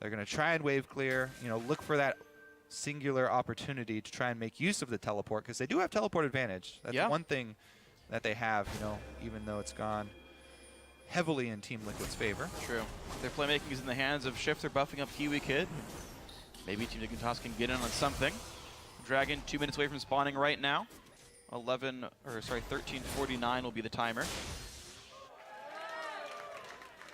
Speaker 9: They're going to try and wave clear, you know, look for that singular opportunity to try and make use of the teleport, because they do have teleport advantage. That's one thing that they have, you know, even though it's gone heavily in Team Liquid's favor.
Speaker 5: True. Their playmaking is in the hands of Shifter buffing up Kiwi Kid. Maybe Team Dignitas can get in on something. Dragon 2 minutes away from spawning right now. 13:49 will be the timer.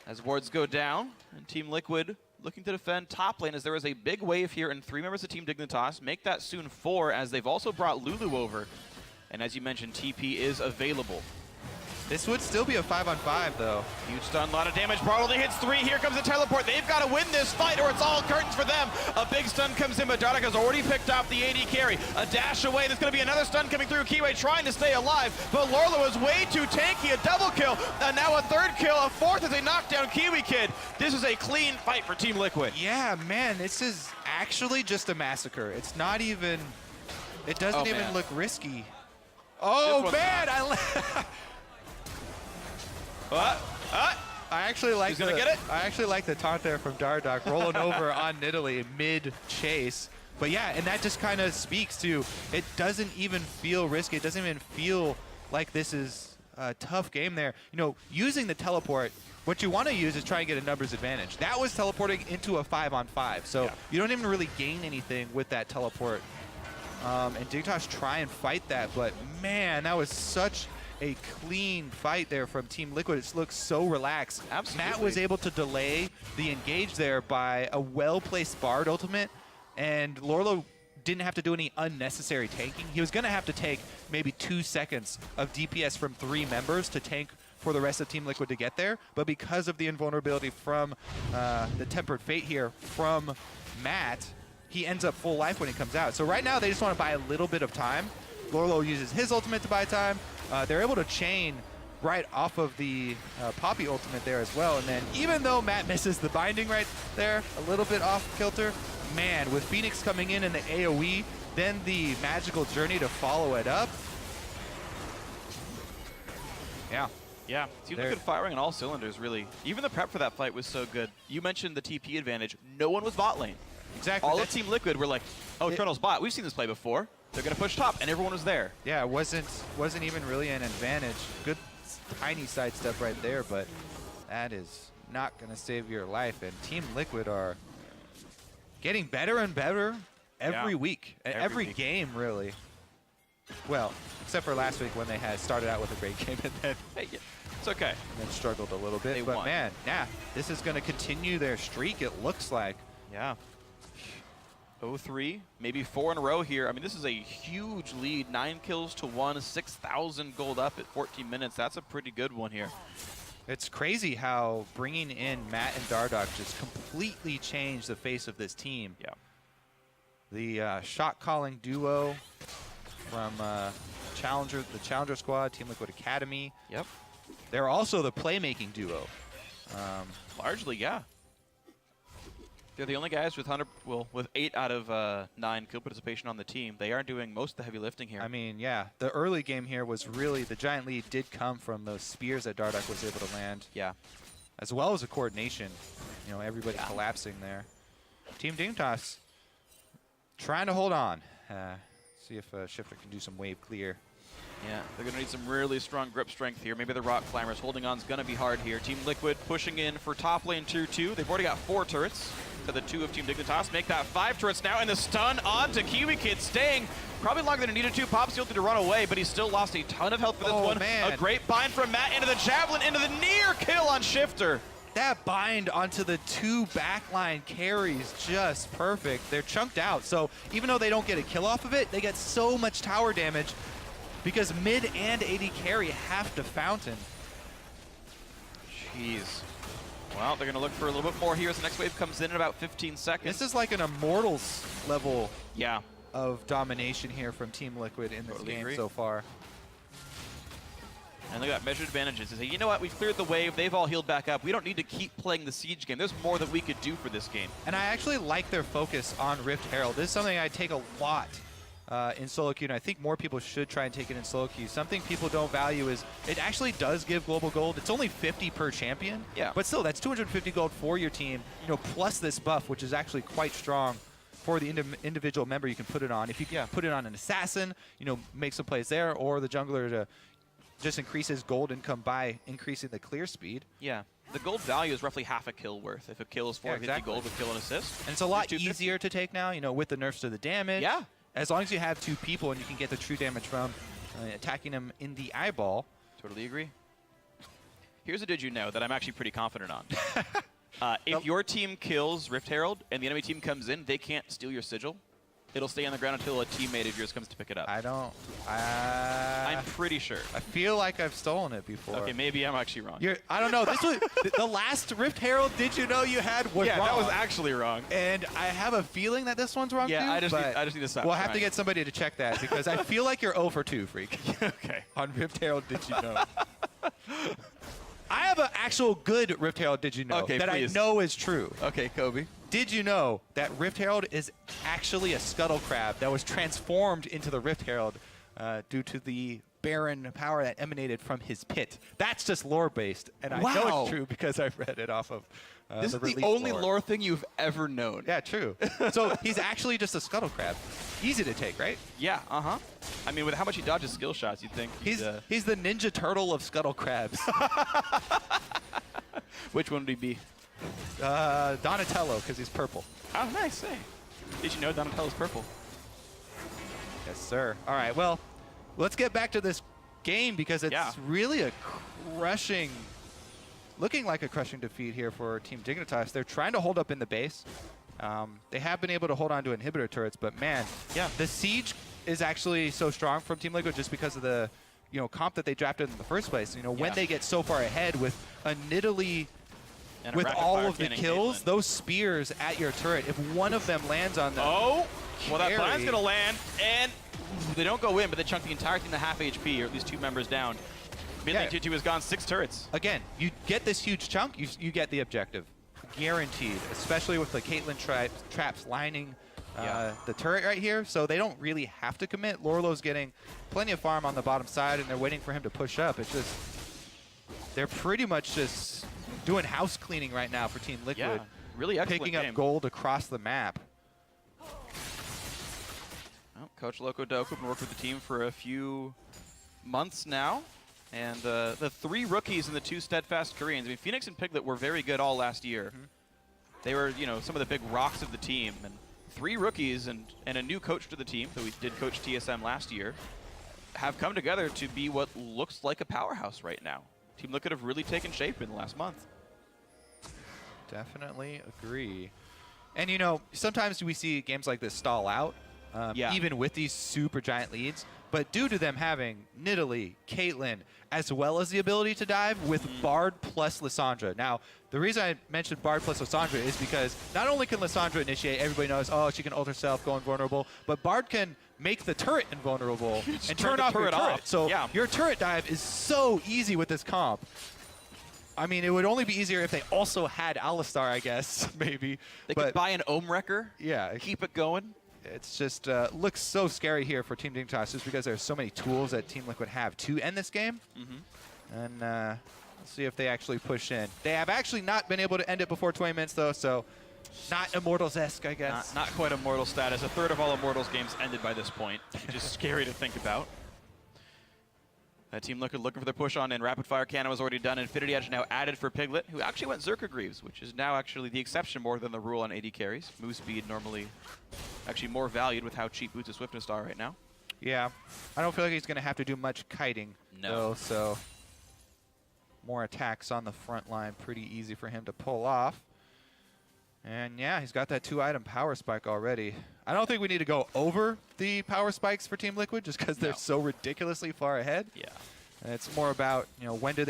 Speaker 5: As wards go down, and Team Liquid looking to defend top lane as there is a big wave here and 3 members of Team Dignitas. Make that soon 4 as they've also brought Lulu over. And as you mentioned, TP is available.
Speaker 9: This would still be a 5-on-5, though.
Speaker 5: Huge stun, a lot of damage. Bartley hits 3. Here comes the teleport. They've got to win this fight or it's all curtains for them. A big stun comes in, but Dardak has already picked up the AD carry. A dash away. There's going to be another stun coming through. Kiwi trying to stay alive, but Lorlo is way too tanky. A double kill, and now a 3rd kill. A 4th as they knock down Kiwi Kid. This is a clean fight for Team Liquid.
Speaker 9: Yeah, man, this is actually just a massacre. It's not even, it doesn't even look risky. Oh, man, I actually like the taunt there from Dardak, rolling over on Nidalee mid-chase. But yeah, and that just kind of speaks to, it doesn't even feel risky. It doesn't even feel like this is a tough game there. You know, using the teleport, what you want to use is try and get a numbers advantage. That was teleporting into a 5-on-5, so you don't even really gain anything with that teleport. And Dignitas try and fight that, but man, that was such a clean fight there from Team Liquid. It looks so relaxed.
Speaker 5: Absolutely.
Speaker 9: Matt was able to delay the engage there by a well-placed Bard ultimate, and Lorlo didn't have to do any unnecessary tanking. He was going to have to take maybe 2 seconds of DPS from 3 members to tank for the rest of Team Liquid to get there, but because of the invulnerability from the Tempered Fate here from Matt, he ends up full life when he comes out. So right now they just want to buy a little bit of time. Lorlo uses his ultimate to buy time. They're able to chain right off of the Poppy ultimate there as well. And then even though Matt misses the binding right there, a little bit off kilter, man, with Phoenix coming in the AoE, then the magical journey to follow it up. Yeah.
Speaker 5: Yeah, Team Liquid firing on all cylinders, really. Even the prep for that fight was so good. You mentioned the TP advantage. No one was bot lane.
Speaker 9: Exactly.
Speaker 5: All of Team Liquid were like, oh, Eternal's bot. We've seen this play before. They're going to push top, and everyone was there.
Speaker 9: Yeah, it wasn't even really an advantage. Good tiny sidestep right there, but that is not going to save your life. And Team Liquid are getting better and better every week. Every game, really. Well, except for last week when they had started out with a great game and then
Speaker 5: it's okay.
Speaker 9: And then struggled a little bit. But man, yeah, this is going to continue their streak, it looks like.
Speaker 5: Yeah. 0-3, maybe 4 in a row here. I mean, this is a huge lead. 9 kills to 1, 6,000 gold up at 14 minutes. That's a pretty good one here.
Speaker 9: It's crazy how bringing in Matt and Dardak just completely changed the face of this team.
Speaker 5: Yeah.
Speaker 9: The shot calling duo from the Challenger Squad, Team Liquid Academy.
Speaker 5: Yep.
Speaker 9: They're also the playmaking duo.
Speaker 5: Largely, yeah. They're the only guys with with 8 out of 9 kill participation on the team. They are doing most of the heavy lifting here.
Speaker 9: I mean, yeah, the early game here was really, the giant lead did come from those spears that Dardak was able to land.
Speaker 5: Yeah.
Speaker 9: As well as the coordination. You know, everybody collapsing there. Team Dignitas trying to hold on. See if Shifter can do some wave clear.
Speaker 5: Yeah, they're going to need some really strong grip strength here. Maybe the Rock Climbers holding on is going to be hard here. Team Liquid pushing in for top lane tier 2. They've already got 4 turrets. To the 2 of Team Dignitas. Make that 5 turrets now, and the stun on to Kiwi Kid, staying probably longer than he needed to. Pop's guilty to run away, but he still lost a ton of health for this one.
Speaker 9: Man.
Speaker 5: A great bind from Matt into the Javelin, into the near kill on Shifter.
Speaker 9: That bind onto the 2 backline carries just perfect. They're chunked out, so even though they don't get a kill off of it, they get so much tower damage because mid and AD carry have to fountain.
Speaker 5: Jeez. Well, they're going to look for a little bit more here as the next wave comes in about 15 seconds.
Speaker 9: This is like an Immortals level
Speaker 5: yeah.
Speaker 9: of domination here from Team Liquid in this game so far.
Speaker 5: And look at that, measured advantages. They say, you know what, we've cleared the wave, they've all healed back up. We don't need to keep playing the Siege game. There's more that we could do for this game.
Speaker 9: And I actually like their focus on Rift Herald. This is something I take a lot in solo queue, and I think more people should try and take it in solo queue. Something people don't value is it actually does give global gold. It's only 50 per champion, but still, that's 250 gold for your team, you know, plus this buff, which is actually quite strong for the individual member you can put it on. If you can put it on an assassin, you know, make some plays there, or the jungler to just increase his gold income by increasing the clear speed.
Speaker 5: Yeah. The gold value is roughly half a kill worth. If a kill is 450 gold with kill and assist.
Speaker 9: And it's a lot easier to take now, you know, with the nerfs to the damage.
Speaker 5: Yeah.
Speaker 9: As long as you have 2 people and you can get the true damage from attacking him in the eyeball.
Speaker 5: Totally agree. Here's a did you know that I'm actually pretty confident on. If your team kills Rift Herald and the enemy team comes in, they can't steal your sigil. It'll stay on the ground until a teammate of yours comes to pick it up. I'm pretty sure.
Speaker 9: I feel like I've stolen it before.
Speaker 5: Okay, maybe I'm actually wrong.
Speaker 9: I don't know. This was the last Rift Herald. Did you know you had was
Speaker 5: yeah,
Speaker 9: wrong.
Speaker 5: that was actually wrong.
Speaker 9: And I have a feeling that this one's wrong too.
Speaker 5: I just need to stop.
Speaker 9: We'll have to get somebody to check that because I feel like you're 0 for 2, Freak.
Speaker 5: Okay.
Speaker 9: On Rift Herald, did you know? I have an actual good Rift Herald, did you know, that
Speaker 5: please.
Speaker 9: I know is true.
Speaker 5: Okay, Kobe.
Speaker 9: Did you know that Rift Herald is actually a scuttle crab that was transformed into the Rift Herald due to the Baron power that emanated from his pit? That's just lore-based, and I know it's true because I read it off of
Speaker 5: This is the only lore thing you've ever known.
Speaker 9: Yeah, true. So he's actually just a scuttle crab. Easy to take, right?
Speaker 5: Yeah, I mean, with how much he dodges skill shots, you'd think
Speaker 9: He's the Ninja Turtle of scuttle crabs.
Speaker 5: Which one would he be?
Speaker 9: Donatello, because he's purple.
Speaker 5: Oh, nice. Hey. Did you know Donatello's purple?
Speaker 9: Yes, sir. All right, well, let's get back to this game because it's really a crushing, looking like a crushing defeat here for Team Dignitas. They're trying to hold up in the base. They have been able to hold on to inhibitor turrets, but man, the siege is actually so strong from Team Liquid just because of the comp that they drafted in the first place. When they get so far ahead with a Nidalee with all of the kills, those spears at your turret, if one of them lands on them.
Speaker 5: Oh, well, that plan's going to land, and they don't go in, but they chunk the entire team to half HP, or at least 2 members down. Mid lane 2-2 has gone 6 turrets.
Speaker 9: Again, you get this huge chunk, you get the objective. Guaranteed, especially with the Caitlyn traps lining the turret right here, so they don't really have to commit. Lorlo's getting plenty of farm on the bottom side, and they're waiting for him to push up. It's just, they're pretty much just doing house cleaning right now for Team Liquid.
Speaker 5: Yeah, really excellent
Speaker 9: picking
Speaker 5: game.
Speaker 9: up gold across the map.
Speaker 5: Well, Coach Loco Doku has been working with the team for a few months now. And the 3 rookies and the 2 steadfast Koreans. I mean, Phoenix and Piglet were very good all last year. They were, some of the big rocks of the team. And 3 rookies and a new coach to the team, who we did coach TSM last year, have come together to be what looks like a powerhouse right now. Team Liquid have really taken shape in the last month.
Speaker 9: Definitely agree. And sometimes we see games like this stall out, even with these super giant leads. But due to them having Nidalee, Caitlyn, as well as the ability to dive with Bard plus Lissandra. Now, the reason I mentioned Bard plus Lissandra is because not only can Lissandra initiate, everybody knows, oh, she can ult herself, go invulnerable, but Bard can make the turret invulnerable and turn off your turret. So your turret dive is so easy with this comp. I mean, it would only be easier if they also had Alistar, I guess, maybe.
Speaker 5: They could buy an Ohm Wrecker, keep it going.
Speaker 9: It's just looks so scary here for Team Dignitas just because there's so many tools that Team Liquid have to end this game. And let's see if they actually push in. They have actually not been able to end it before 20 minutes, though, so not Immortals-esque, I guess.
Speaker 5: Not quite Immortal status. A third of all Immortals games ended by this point, which is scary to think about. Team Liquid looking for the push on in. Rapid Fire Cannon was already done. Infinity Edge now added for Piglet, who actually went Zerka Greaves, which is now actually the exception more than the rule on AD carries. Move speed normally actually more valued with how cheap Boots of Swiftness are right now.
Speaker 9: Yeah, I don't feel like he's going to have to do much kiting, though, so more attacks on the front line, pretty easy for him to pull off. And yeah, he's got that 2-item power spike already. I don't think we need to go over the power spikes for Team Liquid just because they're so ridiculously far ahead.
Speaker 5: Yeah.
Speaker 9: And it's more about,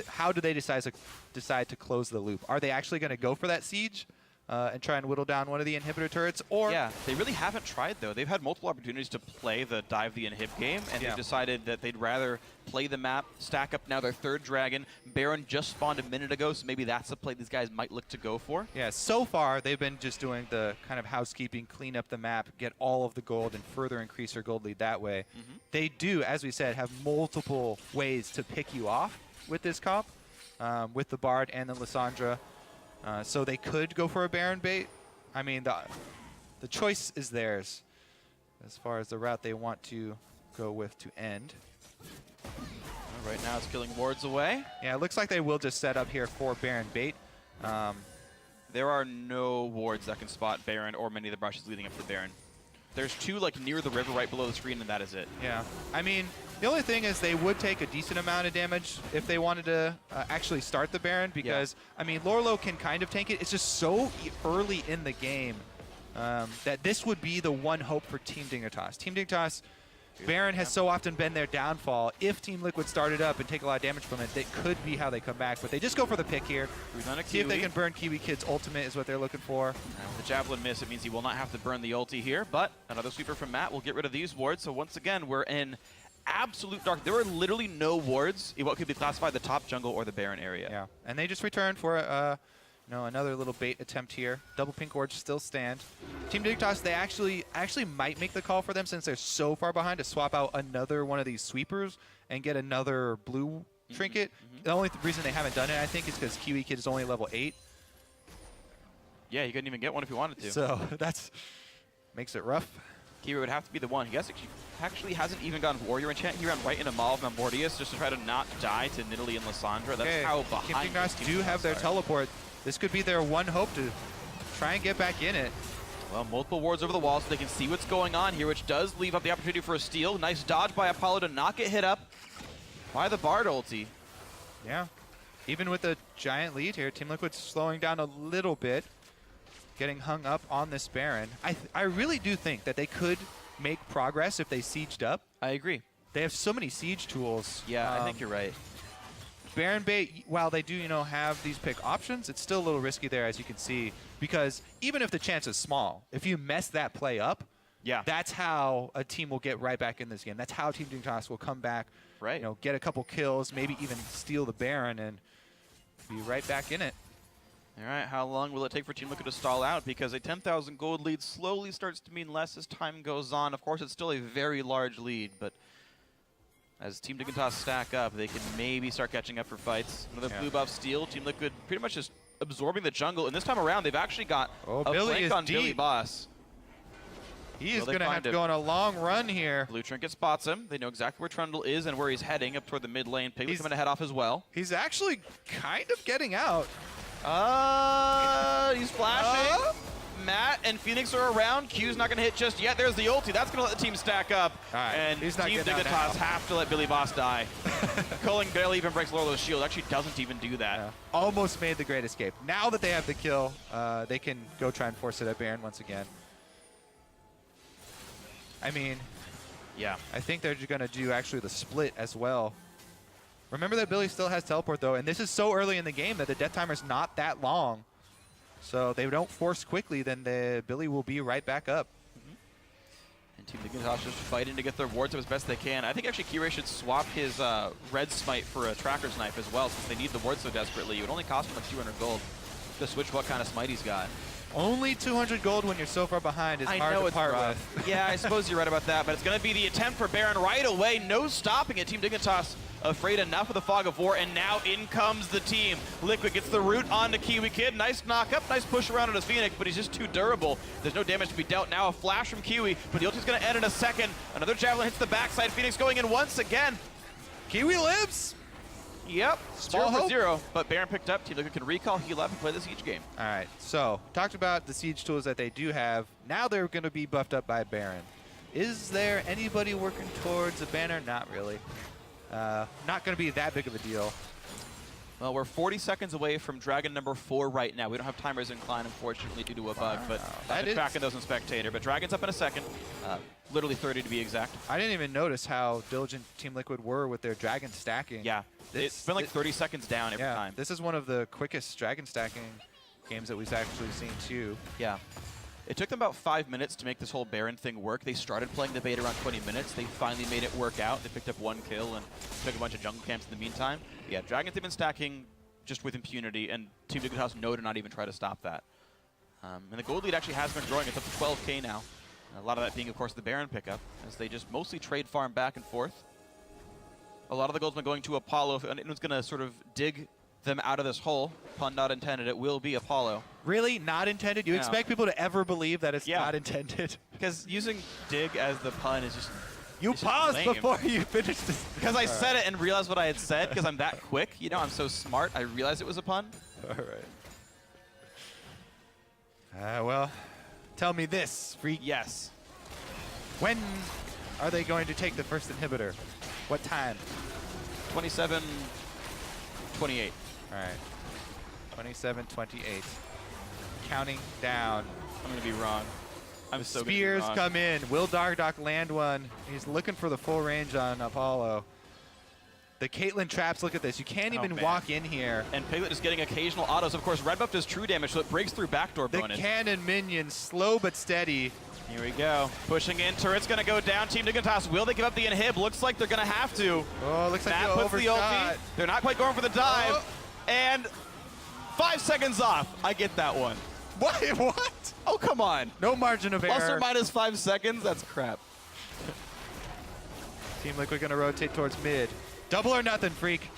Speaker 9: how do they decide to close the loop? Are they actually going to go for that siege and try and whittle down one of the inhibitor turrets? Or
Speaker 5: yeah, they really haven't tried, though. They've had multiple opportunities to play the dive the inhib game, and they've decided that they'd rather play the map, stack up now their 3rd dragon. Baron just spawned a minute ago, so maybe that's the play these guys might look to go for.
Speaker 9: Yeah, so far they've been just doing the kind of housekeeping, clean up the map, get all of the gold, and further increase their gold lead that way. They do, as we said, have multiple ways to pick you off with this comp, with the Bard and the Lissandra. So they could go for a Baron bait. I mean, the choice is theirs as far as the route they want to go with to end.
Speaker 5: Right now it's killing wards away.
Speaker 9: Yeah, it looks like they will just set up here for Baron bait.
Speaker 5: There are no wards that can spot Baron or many of the brushes leading up to Baron. There's 2 near the river right below the screen, and that is it.
Speaker 9: Yeah, I mean, The only thing is they would take a decent amount of damage if they wanted to actually start the Baron because, I mean, Lorlo can kind of tank it. It's just so early in the game that this would be the one hope for Team Dignitas. Team Dignitas, Baron has so often been their downfall. If Team Liquid started up and take a lot of damage from it, that could be how they come back. But they just go for the pick here. See if they can burn Kiwi Kid's ultimate is what they're looking for.
Speaker 5: The Javelin miss, it means he will not have to burn the ulti here, but another sweeper from Matt will get rid of these wards. So once again, we're in absolute dark. There are literally no wards in what could be classified the top jungle or the Baron area.
Speaker 9: Yeah, and they just returned for another little bait attempt here. Double pink wards still stand. Team Dignitas, they actually might make the call for them since they're so far behind to swap out another one of these sweepers and get another blue trinket. The only reason they haven't done it, I think, is because Kiwi Kid is only level 8.
Speaker 5: Yeah, he couldn't even get one if he wanted to.
Speaker 9: So that's makes it rough.
Speaker 5: Kiwi would have to be the one. He actually hasn't even gotten Warrior Enchant. He ran right into Maul of Memordius just to try to not die to Nidalee and Lissandra. That's how behind
Speaker 9: Team Dignitas do have their teleport. This could be their one hope to try and get back in it.
Speaker 5: Well, multiple wards over the wall so they can see what's going on here, which does leave up the opportunity for a steal. Nice dodge by Apollo to not get hit up by the Bard ulti.
Speaker 9: Yeah. Even with a giant lead here, Team Liquid slowing down a little bit, getting hung up on this Baron. I really do think that they could make progress if they sieged up.
Speaker 5: I agree.
Speaker 9: They have so many siege tools.
Speaker 5: Yeah, I think you're right.
Speaker 9: Baron bait, while they do, have these pick options, it's still a little risky there, as you can see, because even if the chance is small, if you mess that play up, that's how a team will get right back in this game. That's how Team Dignitas will come back, get a couple kills, maybe even steal the Baron and be right back in it.
Speaker 5: All right, how long will it take for Team Liquid to stall out? Because a 10,000 gold lead slowly starts to mean less as time goes on. Of course, it's still a very large lead, but as Team Dignitas stack up, they can maybe start catching up for fights. Another blue buff steal. Team Liquid pretty much just absorbing the jungle. And this time around, they've actually got a flank on Billy Boss.
Speaker 9: He is going to have to go on a long run here.
Speaker 5: Blue Trinket spots him. They know exactly where Trundle is and where he's heading, up toward the mid lane. Piglet's going to head off as well.
Speaker 9: He's actually kind of getting out.
Speaker 5: He's flashing. Matt and Phoenix are around. Q's not going to hit just yet. There's the ulti. That's going to let the team stack up. And Team Dignitas have to let Billy Boss die. Culling barely even breaks Lorlo's shield. Actually doesn't even do that.
Speaker 9: Yeah. Almost made the great escape. Now that they have the kill, they can go try and force it at Baron once again. I mean, I think they're going to do actually the split as well. Remember that Billy still has teleport, though, and this is so early in the game that the death timer's not that long. So they don't force quickly, then the Billy will be right back up.
Speaker 5: And Team Dignitas just fighting to get their wards up as best they can. I think actually Kirei should swap his red smite for a tracker's knife as well, since they need the wards so desperately. It would only cost him like 200 gold to switch what kind of smite he's got.
Speaker 9: Only 200 gold when you're so far behind is hard to part with.
Speaker 5: Yeah, I suppose you're right about that, but it's going to be the attempt for Baron right away. No stopping it. Team Dignitas afraid enough of the fog of war, and now in comes the team. Liquid gets the root onto Kiwi Kid. Nice knock up, nice push around on his Phoenix, but he's just too durable. There's no damage to be dealt. Now a flash from Kiwi, but the ulti's going to end in a second. Another javelin hits the backside. Phoenix going in once again.
Speaker 9: Kiwi lives.
Speaker 5: Yep, 0-for-0, but Baron picked up. Team Liquid can recall, heal up, and play the siege game.
Speaker 9: All right, so talked about the siege tools that they do have. Now they're going to be buffed up by Baron. Is there anybody working towards a banner? Not really. Not going to be that big of a deal.
Speaker 5: Well, we're 40 seconds away from Dragon number 4 right now. We don't have timers incline, unfortunately, due to a bug, but I'll be tracking those in Spectator. But Dragon's up in a second, literally 30 to be exact.
Speaker 9: I didn't even notice how diligent Team Liquid were with their Dragon stacking.
Speaker 5: Yeah, it's been like 30 seconds down every time.
Speaker 9: This is one of the quickest Dragon stacking games that we've actually seen, too.
Speaker 5: Yeah. It took them about 5 minutes to make this whole Baron thing work. They started playing the bait around 20 minutes. They finally made it work out. They picked up 1 kill and took a bunch of jungle camps in the meantime. Yeah, Dragons have been stacking just with impunity, and Team Dignitas know to not even try to stop that. And the gold lead actually has been growing. It's up to 12K now. A lot of that being, of course, the Baron pickup, as they just mostly trade farm back and forth. A lot of the gold's been going to Apollo. If anyone's going to sort of dig them out of this hole, pun not intended, it will be Apollo.
Speaker 9: Really? Not intended? You expect people to ever believe that it's not intended?
Speaker 5: Because using dig as the pun is just...
Speaker 9: You paused before you finished this.
Speaker 5: Because I said it and realized what I had said, because I'm that quick. You know, I'm so smart. I realized it was a pun.
Speaker 9: All right. Well, tell me this, freak.
Speaker 5: Yes.
Speaker 9: When are they going to take the first inhibitor? What time?
Speaker 5: 27-28.
Speaker 9: All right. 27-28. Counting down.
Speaker 5: I'm going to be wrong. I'm
Speaker 9: The
Speaker 5: so gonna be
Speaker 9: spears
Speaker 5: wrong.
Speaker 9: come in. Will Dardock land one? He's looking for the full range on Apollo. The Caitlyn traps, look at this. You can't even
Speaker 5: man.
Speaker 9: walk in here.
Speaker 5: And Piglet is getting occasional autos. Of course, red buff does true damage, so it breaks through backdoor
Speaker 9: The
Speaker 5: bonus.
Speaker 9: cannon minions, slow but steady.
Speaker 5: Here we go. Pushing in. Turret's going to go down. Team Dignitas, will they give up the inhib? Looks like they're going to have to.
Speaker 9: Oh, looks like
Speaker 5: That
Speaker 9: they
Speaker 5: puts the
Speaker 9: overshot.
Speaker 5: ulti. They're not quite going for the dive.
Speaker 9: Oh.
Speaker 5: And 5 seconds off. I get that one.
Speaker 9: What? What?
Speaker 5: Oh, come on.
Speaker 9: No margin of
Speaker 5: Plus
Speaker 9: error.
Speaker 5: or minus 5 seconds? That's crap.
Speaker 9: Team Liquid gonna rotate towards mid. Double or nothing, freak.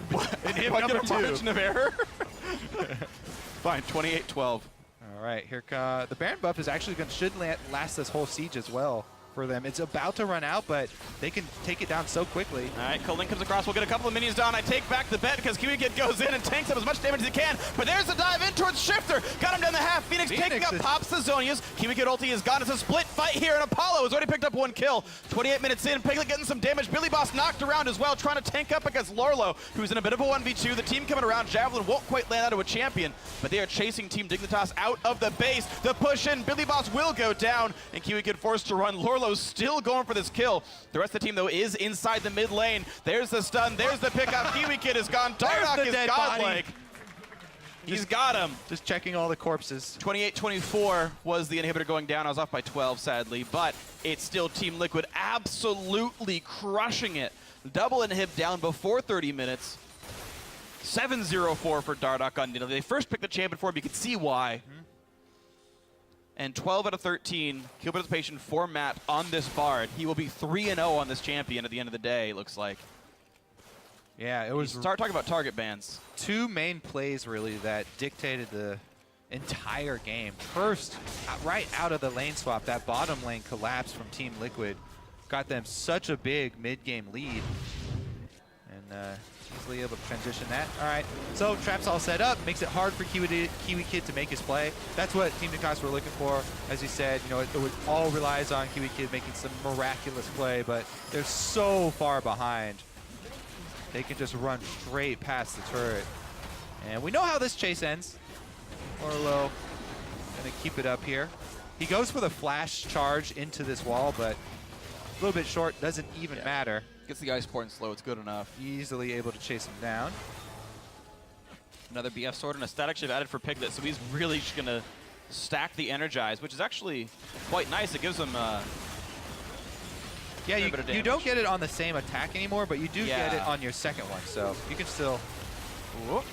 Speaker 9: Inhib
Speaker 5: Do I
Speaker 9: number
Speaker 5: get a
Speaker 9: 2.
Speaker 5: margin of error? Fine, 28-12.
Speaker 9: All right, here the Baron buff is actually should last this whole siege as well for them. It's about to run out, but they can take it down so quickly.
Speaker 5: All right, Colin comes across. We'll get a couple of minions down. I take back the bet because Kiwi Kid goes in and tanks up as much damage as he can. But there's the dive in towards Shifter. Got him down the half. Phoenix taking up, pops the Zonias. Kiwi Kid ulti is gone. It's a split fight here, and Apollo has already picked up 1 kill. 28 minutes in, Piglet getting some damage. Billy Boss knocked around as well, trying to tank up against Lorlo, who's in a bit of a 1v2. The team coming around. Javelin won't quite land out of a champion, but they are chasing Team Dignitas out of the base. The push in, Billy Boss will go down, and Kiwi Kid forced to run. Lorlo's still going for this kill. The rest of the team, though, is inside the mid lane. There's the stun. There's the pickup. Kiwi Kid is gone. Dardock is godlike. He's got him.
Speaker 9: Just checking all the corpses.
Speaker 5: 28-24 was the inhibitor going down. I was off by 12, sadly, but it's still Team Liquid absolutely crushing it. Double inhib down before 30 minutes. 7-0-4 for Dardock on Needle. They first picked the champion for him. You can see why. And 12 out of 13 kill participation for Matt on this Bard. He will be 3-0 on this champion at the end of the day, it looks like.
Speaker 9: Yeah, it was
Speaker 5: Start talking about target bans.
Speaker 9: 2 main plays really that dictated the entire game. First, right out of the lane swap, that bottom lane collapse from Team Liquid got them such a big mid-game lead. And easily able to transition that. All right, so traps all set up, makes it hard for Kiwi Kid to make his play. That's what Team Dignitas were looking for. As you said, you know, it all relies on Kiwi Kid making some miraculous play, but they're so far behind. They can just run straight past the turret. And we know how this chase ends. Orlo gonna keep it up here. He goes for the flash charge into this wall, but a little bit short, doesn't even matter.
Speaker 5: Gets the ice port and slow, it's good enough.
Speaker 9: Easily able to chase him down.
Speaker 5: Another BF sword and a static shiv added for Piglet, so he's really just gonna stack the Energize, which is actually quite nice. It gives him
Speaker 9: Yeah,
Speaker 5: bit of
Speaker 9: you don't get it on the same attack anymore, but you do get it on your second one, so you can still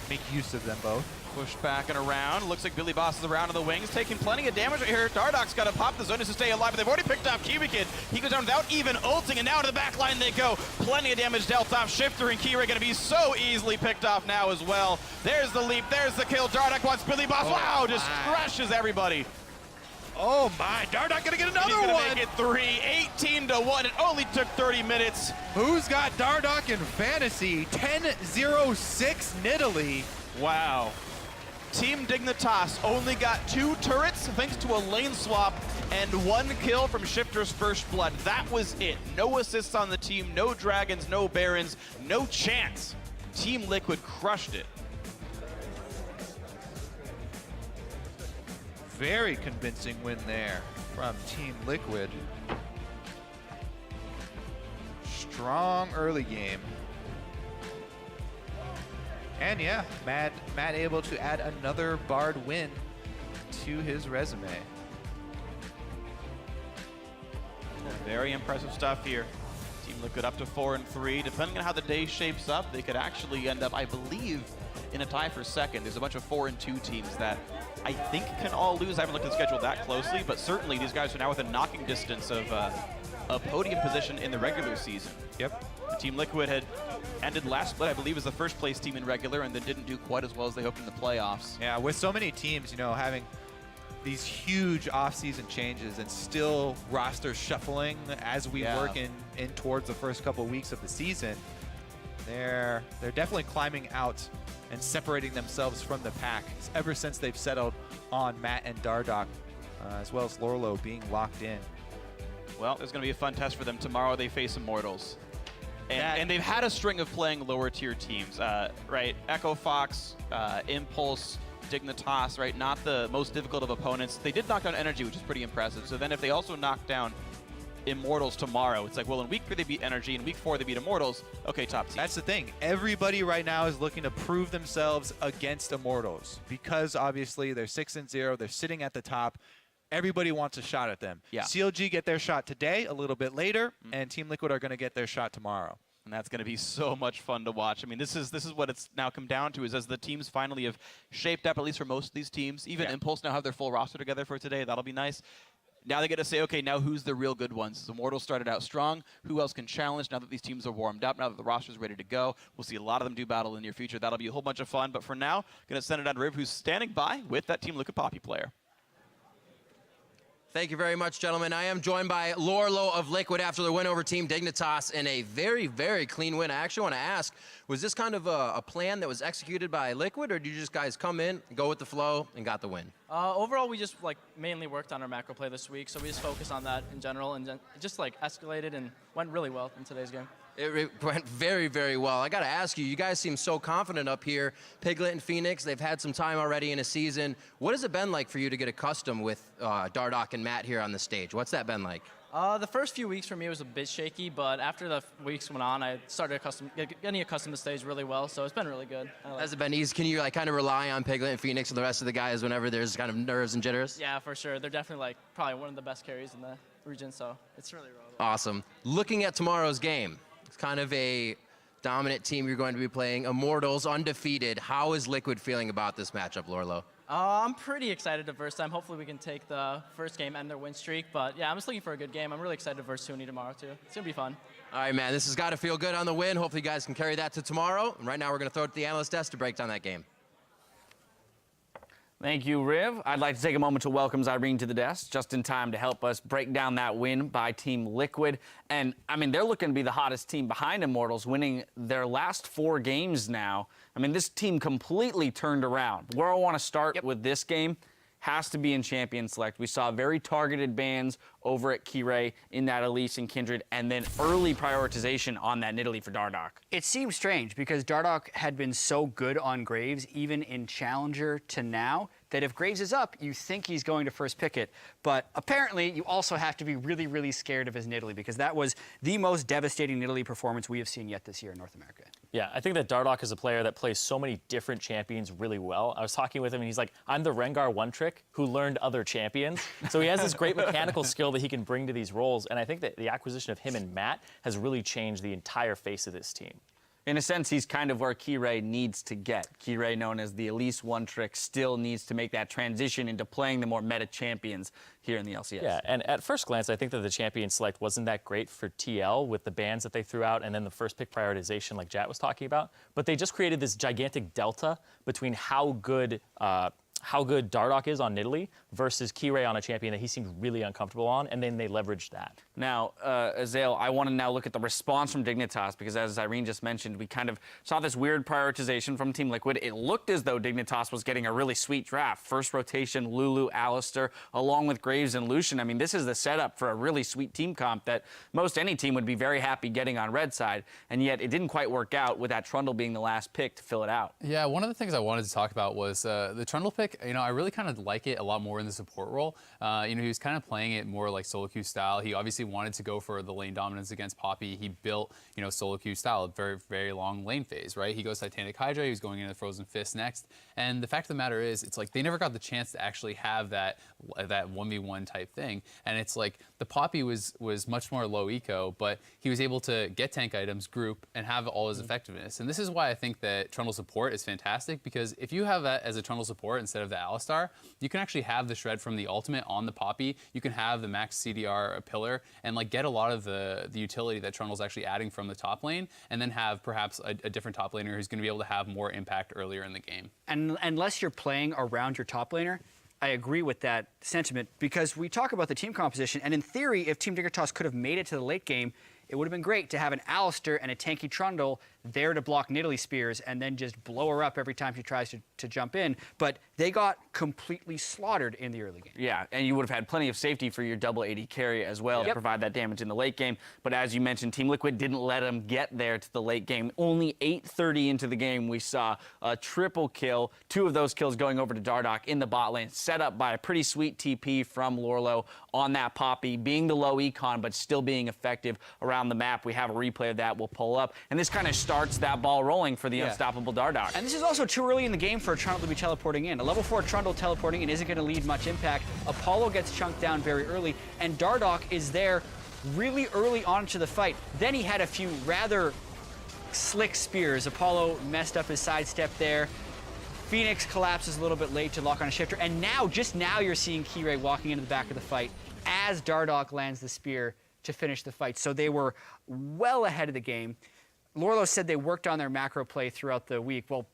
Speaker 9: make use of them both.
Speaker 5: push back and around. Looks like Billy Boss is around on the wings, taking plenty of damage right here. Dardock's got to pop the zone to stay alive, but they've already picked off Kiwi Kid. He goes down without even ulting, and now to the back line they go. Plenty of damage dealt off. Shifter and Kira going to be so easily picked off now as well. There's the leap, there's the kill. Dardock wants Billy Boss. Wow, just crushes everybody.
Speaker 9: Oh my, Dardock gonna get another
Speaker 5: He's gonna
Speaker 9: one.
Speaker 5: make it 3, 18-1. It only took 30 minutes.
Speaker 9: Who's got Dardock in fantasy? 10-0-6 Nidalee.
Speaker 5: Wow. Team Dignitas only got 2 turrets thanks to a lane swap and 1 kill from Shifter's first blood. That was it. No assists on the team, no dragons, no barons, no chance. Team Liquid crushed it.
Speaker 9: Very convincing win there from Team Liquid. Strong early game. And yeah, Matt able to add another Bard win to his resume.
Speaker 5: Very impressive stuff here. Team Liquid up to 4-3. Depending on how the day shapes up, they could actually end up, I believe, in a tie for second. There's a bunch of 4-2 teams that I think can all lose. I haven't looked at the schedule that closely, but certainly these guys are now within knocking distance of a podium position in the regular season.
Speaker 9: Yep.
Speaker 5: Team Liquid had ended last split, I believe, as the first place team in regular, and then didn't do quite as well as they hoped in the playoffs.
Speaker 9: Yeah, with so many teams, you know, having these huge off-season changes and still roster shuffling as we work in towards the first couple of weeks of the season, they're definitely climbing out and separating themselves from the pack ever since they've settled on Matt and Dardock, as well as Lorlo being locked in.
Speaker 5: Well, there's going to be a fun test for them tomorrow. They face Immortals. And they've had a string of playing lower tier teams, right? Echo Fox, Impulse, Dignitas, right? Not the most difficult of opponents. They did knock down Energy, which is pretty impressive. So then if they also knock down Immortals tomorrow, it's like, well, in week 3 they beat Energy, in week 4 they beat Immortals. Okay, top team.
Speaker 9: That's the thing. Everybody right now is looking to prove themselves against Immortals because obviously they're 6-0. They're sitting at the top. Everybody wants a shot at them.
Speaker 5: Yeah.
Speaker 9: CLG get their shot today, a little bit later, and Team Liquid are going to get their shot tomorrow.
Speaker 5: And that's going to be so much fun to watch. I mean, this is what it's now come down to, is as the teams finally have shaped up, at least for most of these teams. Even Impulse now have their full roster together for today. That'll be nice. Now they get to say, okay, now who's the real good ones? As Immortals started out strong, who else can challenge now that these teams are warmed up, now that the roster's ready to go? We'll see a lot of them do battle in the near future. That'll be a whole bunch of fun. But for now, going to send it on to Riv, who's standing by with that Team Liquid Poppy player.
Speaker 11: Thank you very much, gentlemen. I am joined by Lorlo of Liquid after the win over Team Dignitas in a very, very clean win. I actually want to ask, was this kind of a plan that was executed by Liquid, or did you just guys come in, go with the flow, and got the win?
Speaker 12: Overall, we just mainly worked on our macro play this week, so we just focused on that in general, and then it just escalated and went really well in today's game.
Speaker 11: It went very, very well. I got to ask you, you guys seem so confident up here. Piglet and Phoenix, they've had some time already in a season. What has it been like for you to get accustomed with Dardoch and Matt here on the stage? What's that been like?
Speaker 12: The first few weeks for me was a bit shaky, but after the weeks went on, I started getting accustomed to stage really well, so it's been really good.
Speaker 11: Has it been easy? Can you kind of rely on Piglet and Phoenix and the rest of the guys whenever there's kind of nerves and jitters?
Speaker 12: Yeah, for sure. They're definitely probably one of the best carries in the region, so it's really relevant.
Speaker 11: Awesome. Looking at tomorrow's game, it's kind of a dominant team you're going to be playing. Immortals, undefeated. How is Liquid feeling about this matchup, Lorlo?
Speaker 12: I'm pretty excited to verse them. Hopefully we can take the first game, end their win streak. But yeah, I'm just looking for a good game. I'm really excited to verse Suni tomorrow too. It's gonna be fun.
Speaker 11: All right, man. This has got to feel good on the win. Hopefully you guys can carry that to tomorrow. And right now we're going to throw it to the analyst desk to break down that game.
Speaker 3: Thank you, Riv. I'd like to take a moment to welcome Zyrene to the desk, just in time to help us break down that win by Team Liquid. And, I mean, they're looking to be the hottest team behind Immortals, winning their last 4 games now. I mean, this team completely turned around. Where I want to start with this game has to be in Champion Select. We saw very targeted bans over at Kirei in that Elise and Kindred, and then early prioritization on that Nidalee for Dardoch.
Speaker 7: It seems strange because Dardoch had been so good on Graves, even in Challenger to now, that if Graves is up, you think he's going to first pick it. But apparently, you also have to be really, really scared of his Nidalee because that was the most devastating Nidalee performance we have seen yet this year in North America.
Speaker 13: Yeah, I think that Dardoch is a player that plays so many different champions really well. I was talking with him, and he's like, I'm the Rengar one-trick who learned other champions. So he has this great mechanical skill that he can bring to these roles, and I think that the acquisition of him and Matt has really changed the entire face of this team.
Speaker 3: In a sense, he's kind of where Kirei needs to get. Kirei, known as the Elise one-trick, still needs to make that transition into playing the more meta champions here in the LCS.
Speaker 13: Yeah, and at first glance, I think that the champion select wasn't that great for TL with the bans that they threw out and then the first pick prioritization like Jat was talking about. But they just created this gigantic delta between how good Dardoch is on Nidalee versus Kirei on a champion that he seemed really uncomfortable on, and then they leveraged that.
Speaker 3: Now, Azael, I want to now look at the response from Dignitas, because as Irene just mentioned, we kind of saw this weird prioritization from Team Liquid. It looked as though Dignitas was getting a really sweet draft. First rotation, Lulu, Alistair, along with Graves and Lucian. I mean, this is the setup for a really sweet team comp that most any team would be very happy getting on red side, and yet it didn't quite work out with that Trundle being the last pick to fill it out.
Speaker 4: Yeah, one of the things I wanted to talk about was the Trundle pick. You know, I really kind of like it a lot more in the support role. You know, he was kind of playing it more like solo queue style. He obviously wanted to go for the lane dominance against Poppy. He built, you know, solo queue style, a very, very long lane phase, right? He goes Titanic Hydra, he was going into Frozen Fist next. And the fact of the matter is, it's like they never got the chance to actually have that 1v1 type thing. And it's like the Poppy was much more low eco, but he was able to get tank items, group, and have all his effectiveness. And this is why I think that Trundle support is fantastic, because if you have that as a Trundle support instead of the Alistar, you can actually have the shred from the ultimate on the Poppy. You can have the max CDR pillar and like get a lot of the utility that Trundle's actually adding from the top lane, and then have perhaps a different top laner who's going to be able to have more impact earlier in the game.
Speaker 7: And unless you're playing around your top laner, I agree with that sentiment, because we talk about the team composition, and in theory, if Team Dignitas could have made it to the late game, it would have been great to have an Alistair and a tanky Trundle there to block Nidalee spears and then just blow her up every time she tries to jump in. But they got completely slaughtered in the early game.
Speaker 3: Yeah, and you would have had plenty of safety for your double AD carry as well to provide that damage in the late game. But as you mentioned, Team Liquid didn't let them get there to the late game. Only 8:30 into the game, we saw a triple kill, 2 of those kills going over to Dardoch in the bot lane, set up by a pretty sweet TP from Lorlo on that Poppy, being the low econ, but still being effective around the map. We have a replay of that we'll pull up. And this kind of starts that ball rolling for the unstoppable Dardoch.
Speaker 7: And this is also too early in the game for a Trundle to be teleporting in. A level 4 Trundle teleporting in isn't going to lead much impact. Apollo gets chunked down very early, and Dardoch is there really early on into the fight. Then he had a few rather slick spears. Apollo messed up his sidestep there. Phoenix collapses a little bit late to lock on a shifter, and now, just now, you're seeing Kirei walking into the back of the fight as Dardoch lands the spear to finish the fight. So they were well ahead of the game. Lorlo said they worked on their macro play throughout the week. Well,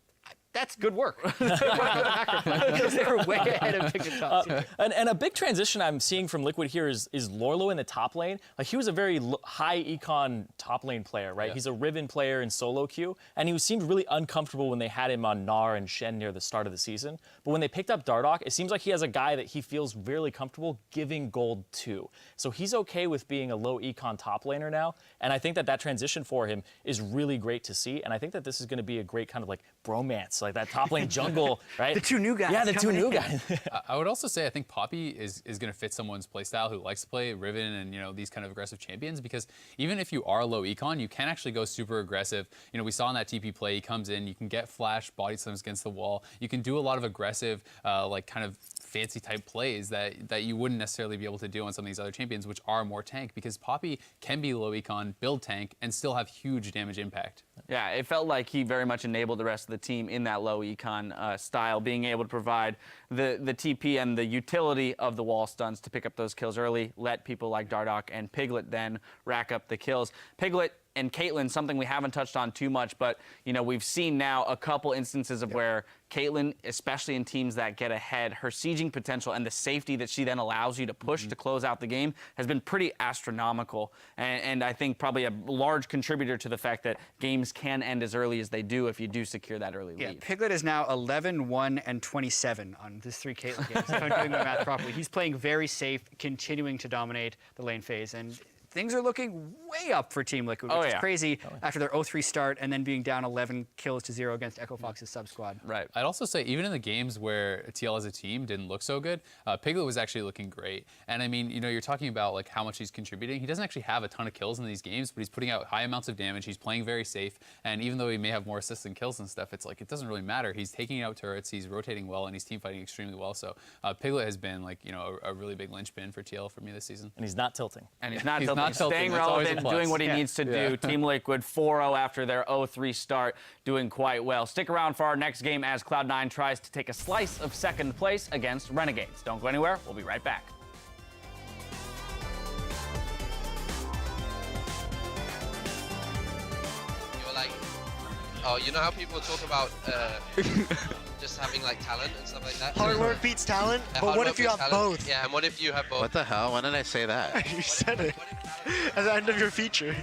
Speaker 7: that's good work. Because they were way ahead of Dignitas.
Speaker 13: And a big transition I'm seeing from Liquid here is Lorlo in the top lane. Like, he was a very high econ top lane player, right? Yeah. He's a Riven player in solo queue, and he seemed really uncomfortable when they had him on Gnar and Shen near the start of the season. But when they picked up Dardoch, it seems like he has a guy that he feels really comfortable giving gold to. So he's okay with being a low econ top laner now, and I think that transition for him is really great to see, and I think that this is going to be a great kind of like bromance, like that top lane jungle, right?
Speaker 7: The 2 new guys.
Speaker 13: Yeah, the 2 new guys.
Speaker 4: I would also say I think Poppy is going to fit someone's playstyle who likes to play Riven and, you know, these kind of aggressive champions, because even if you are low econ, you can actually go super aggressive. You know, we saw in that TP play, he comes in, you can get flash body slams against the wall. You can do a lot of aggressive, like kind of fancy type plays that you wouldn't necessarily be able to do on some of these other champions, which are more tank, because Poppy can be low econ, build tank, and still have huge damage impact.
Speaker 3: Yeah, it felt like he very much enabled the rest of the team in that low econ style, being able to provide the TP and the utility of the wall stuns to pick up those kills early, let people like Dardoch and Piglet then rack up the kills. Piglet and Caitlyn, something we haven't touched on too much, but you know, we've seen now a couple instances of where Caitlyn, especially in teams that get ahead, her sieging potential and the safety that she then allows you to push to close out the game has been pretty astronomical. And I think probably a large contributor to the fact that games can end as early as they do if you do secure that early lead.
Speaker 7: Piglet is now 11, 1, and 27 on this 3 Caitlyn games, if I'm doing my math properly. He's playing very safe, continuing to dominate the lane phase, and things are looking way up for Team Liquid, which is crazy after their 0-3 start and then being down 11 kills to 0 against Echo Fox's sub squad.
Speaker 4: Right. I'd also say even in the games where TL as a team didn't look so good, Piglet was actually looking great. And I mean, you know, you're talking about like how much he's contributing. He doesn't actually have a ton of kills in these games, but he's putting out high amounts of damage. He's playing very safe. And even though he may have more assists than kills and stuff, it's like it doesn't really matter. He's taking out turrets, he's rotating well, and he's team fighting extremely well. So Piglet has been like, you know, a really big linchpin for TL for me this season.
Speaker 13: And he's not tilting.
Speaker 3: And he's not tilting. Staying relevant, doing what he needs to do. Team Liquid 4-0 after their 0-3 start, doing quite well. Stick around for our next game as Cloud9 tries to take a slice of second place against Renegades. Don't go anywhere. We'll be right back.
Speaker 14: You're like, oh, you know how people talk about just having like talent and stuff like that?
Speaker 15: Hard work beats talent, but what if you have both?
Speaker 14: Yeah, and what if you have both?
Speaker 16: What the hell? When did I say that?
Speaker 15: You said it at the end of your feature.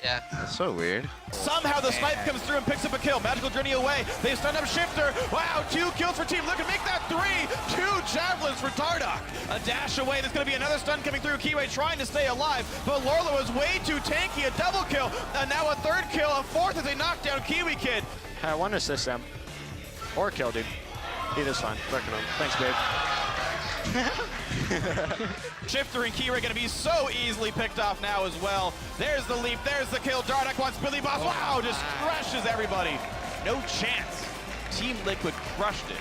Speaker 14: Yeah.
Speaker 16: That's so weird.
Speaker 5: Somehow the snipe comes through and picks up a kill. Magical Journey away. They stun up Shifter. Wow, 2 kills for Team Liquid. Make that 3. 2 javelins for Dardoch. A dash away. There's going to be another stun coming through. Kiwi trying to stay alive, but Lorlo is way too tanky. A double kill, and now a 3rd kill. A 4th as they knock down Kiwi Kid.
Speaker 15: I want to assist them. Or kill, dude. Either's fine. Working on. Thanks, babe.
Speaker 5: Shifter and Kira going to be so easily picked off now as well. There's the leap, there's the kill. Dardoch wants Billy Boss. Wow, just crushes everybody. No chance. Team Liquid crushed it.